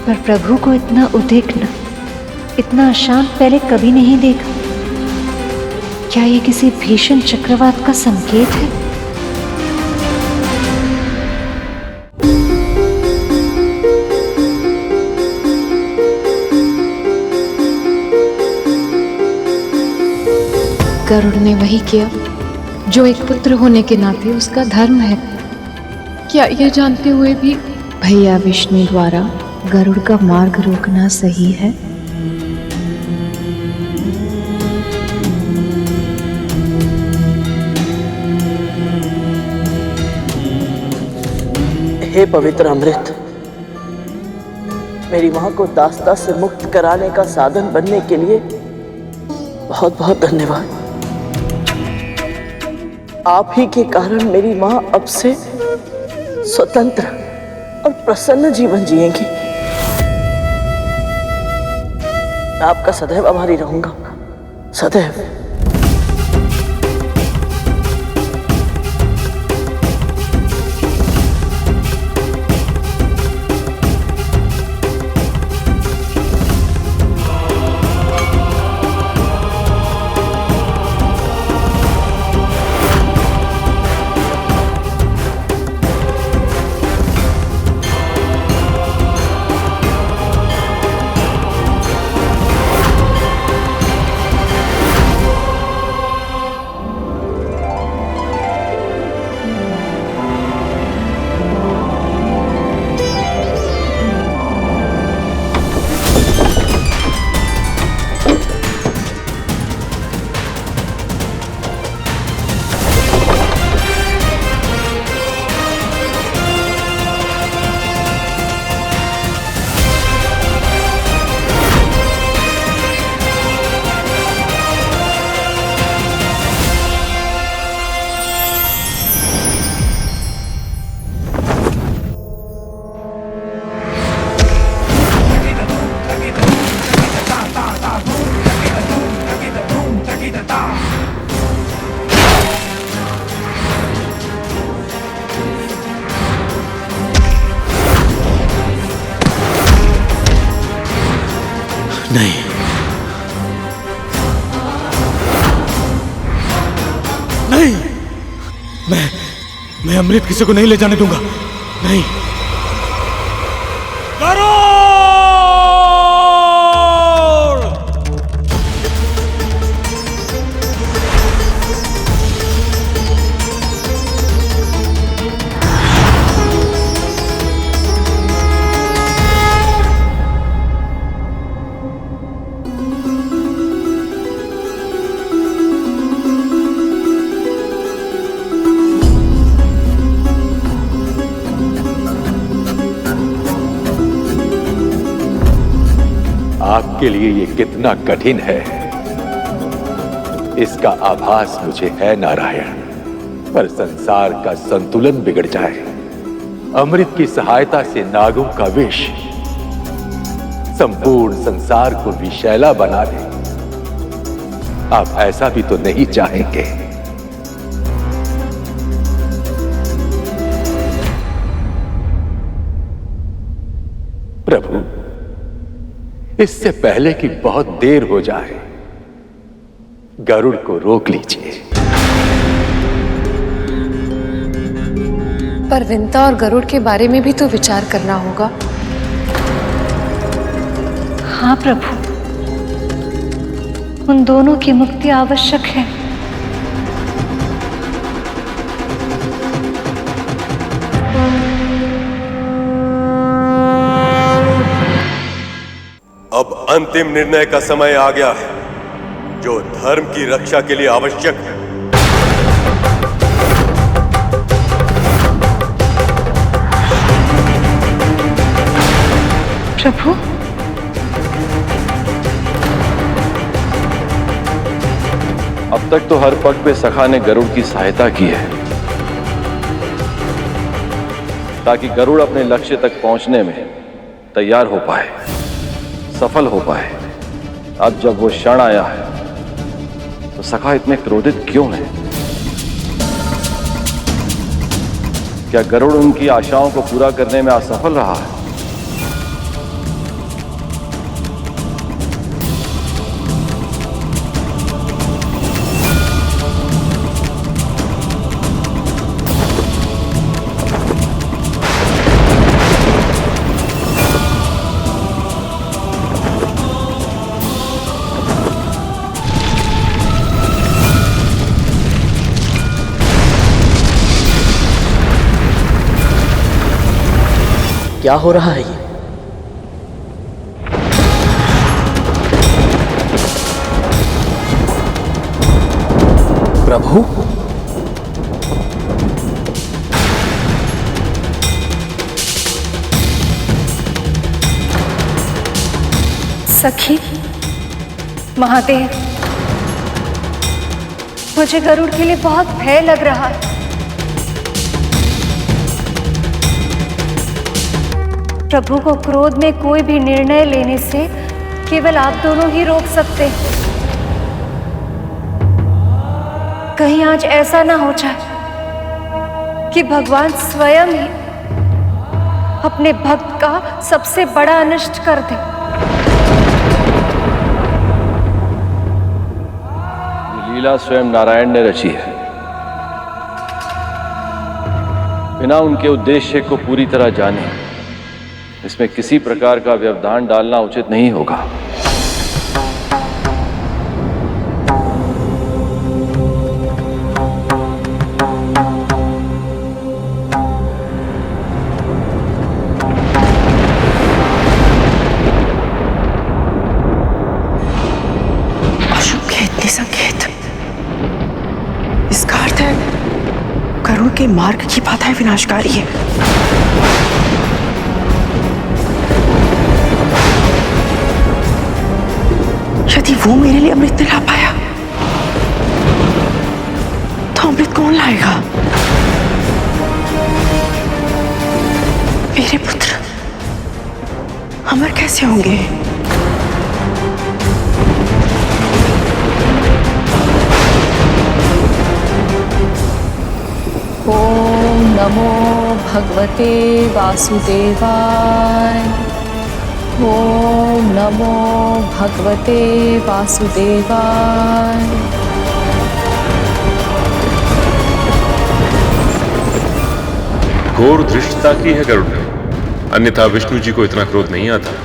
पर प्रभु को इतना उद्विग्न, इतना अशांत पहले कभी नहीं देखा। क्या ये किसी भीषण चक्रवात का संकेत है? गरुड़ ने वही किया जो एक पुत्र होने के नाते उसका धर्म है। क्या ये जानते हुए भी भैया विष्णु द्वारा गरुड़ का मार्ग रोकना सही है? हे पवित्र अमृत, मेरी मां को दास्ता से मुक्त कराने का साधन बनने के लिए बहुत बहुत धन्यवाद। आप ही के कारण मेरी मां अब से स्वतंत्र और प्रसन्न जीवन जिएंगी। मैं आपका सदैव आभारी रहूंगा, सदैव। नहीं, नहीं, मैं अमृत किसी को नहीं ले जाने दूंगा। नहीं। आपके लिए ये कितना कठिन है, इसका आभास मुझे है नारायण। पर संसार का संतुलन बिगड़ जाए, अमृत की सहायता से नागों का विष संपूर्ण संसार को विषैला बना दे, आप ऐसा भी तो नहीं चाहेंगे। प्रभु, इससे पहले कि बहुत देर हो जाए, गरुड़ को रोक लीजिए। पर विंता और गरुड़ के बारे में भी तो विचार करना होगा। हाँ प्रभु, उन दोनों की मुक्ति आवश्यक है। अब अंतिम निर्णय का समय आ गया है, जो धर्म की रक्षा के लिए आवश्यक है। प्रभु, अब तक तो हर पग पे सखा ने गरुड़ की सहायता की है, ताकि गरुड़ अपने लक्ष्य तक पहुंचने में तैयार हो पाए, सफल हो पाए। अब जब वो क्षण आया है, तो सखा इतने क्रोधित क्यों है? क्या गरुड़ उनकी आशाओं को पूरा करने में असफल रहा है? क्या हो रहा है ये? प्रभु, सखी, महादेव, मुझे गरुड़ के लिए बहुत भय लग रहा है। प्रभु को क्रोध में कोई भी निर्णय लेने से केवल आप दोनों ही रोक सकते हैं। कहीं आज ऐसा ना हो जाए कि भगवान स्वयं ही अपने भक्त का सबसे बड़ा अनिष्ट कर दे। ये लीला स्वयं नारायण ने रची है। बिना उनके उद्देश्य को पूरी तरह जाने इसमें किसी प्रकार का व्यवधान डालना उचित नहीं होगा। अशुभ खेत निसंकेत, इसका अर्थ है गरुड़ के मार्ग की बाधाएं विनाशकारी है। यदि वो मेरे लिए अमृत ला पाया तो अमृत कौन लाएगा? मेरे पुत्र अमर कैसे होंगे? ओम नमो भगवते वासुदेवाय। ओम नमो भगवते वासुदेवाय। घोर धृष्टता की है गरुड़ ने, अन्यथा विष्णु जी को इतना क्रोध नहीं आता।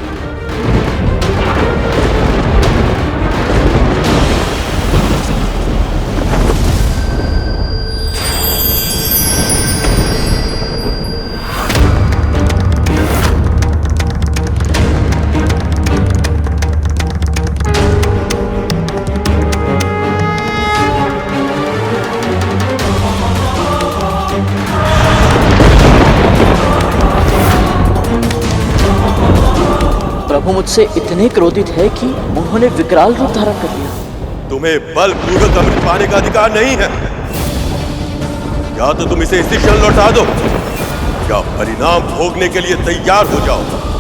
प्रभु मुझसे इतने क्रोधित है कि उन्होंने विकराल रूप धारण कर लिया। तुम्हें बलपूर्वक अमृत पाने का अधिकार नहीं है। या तो तुम इसे इसी क्षण लौटा दो या परिणाम भोगने के लिए तैयार हो जाओ।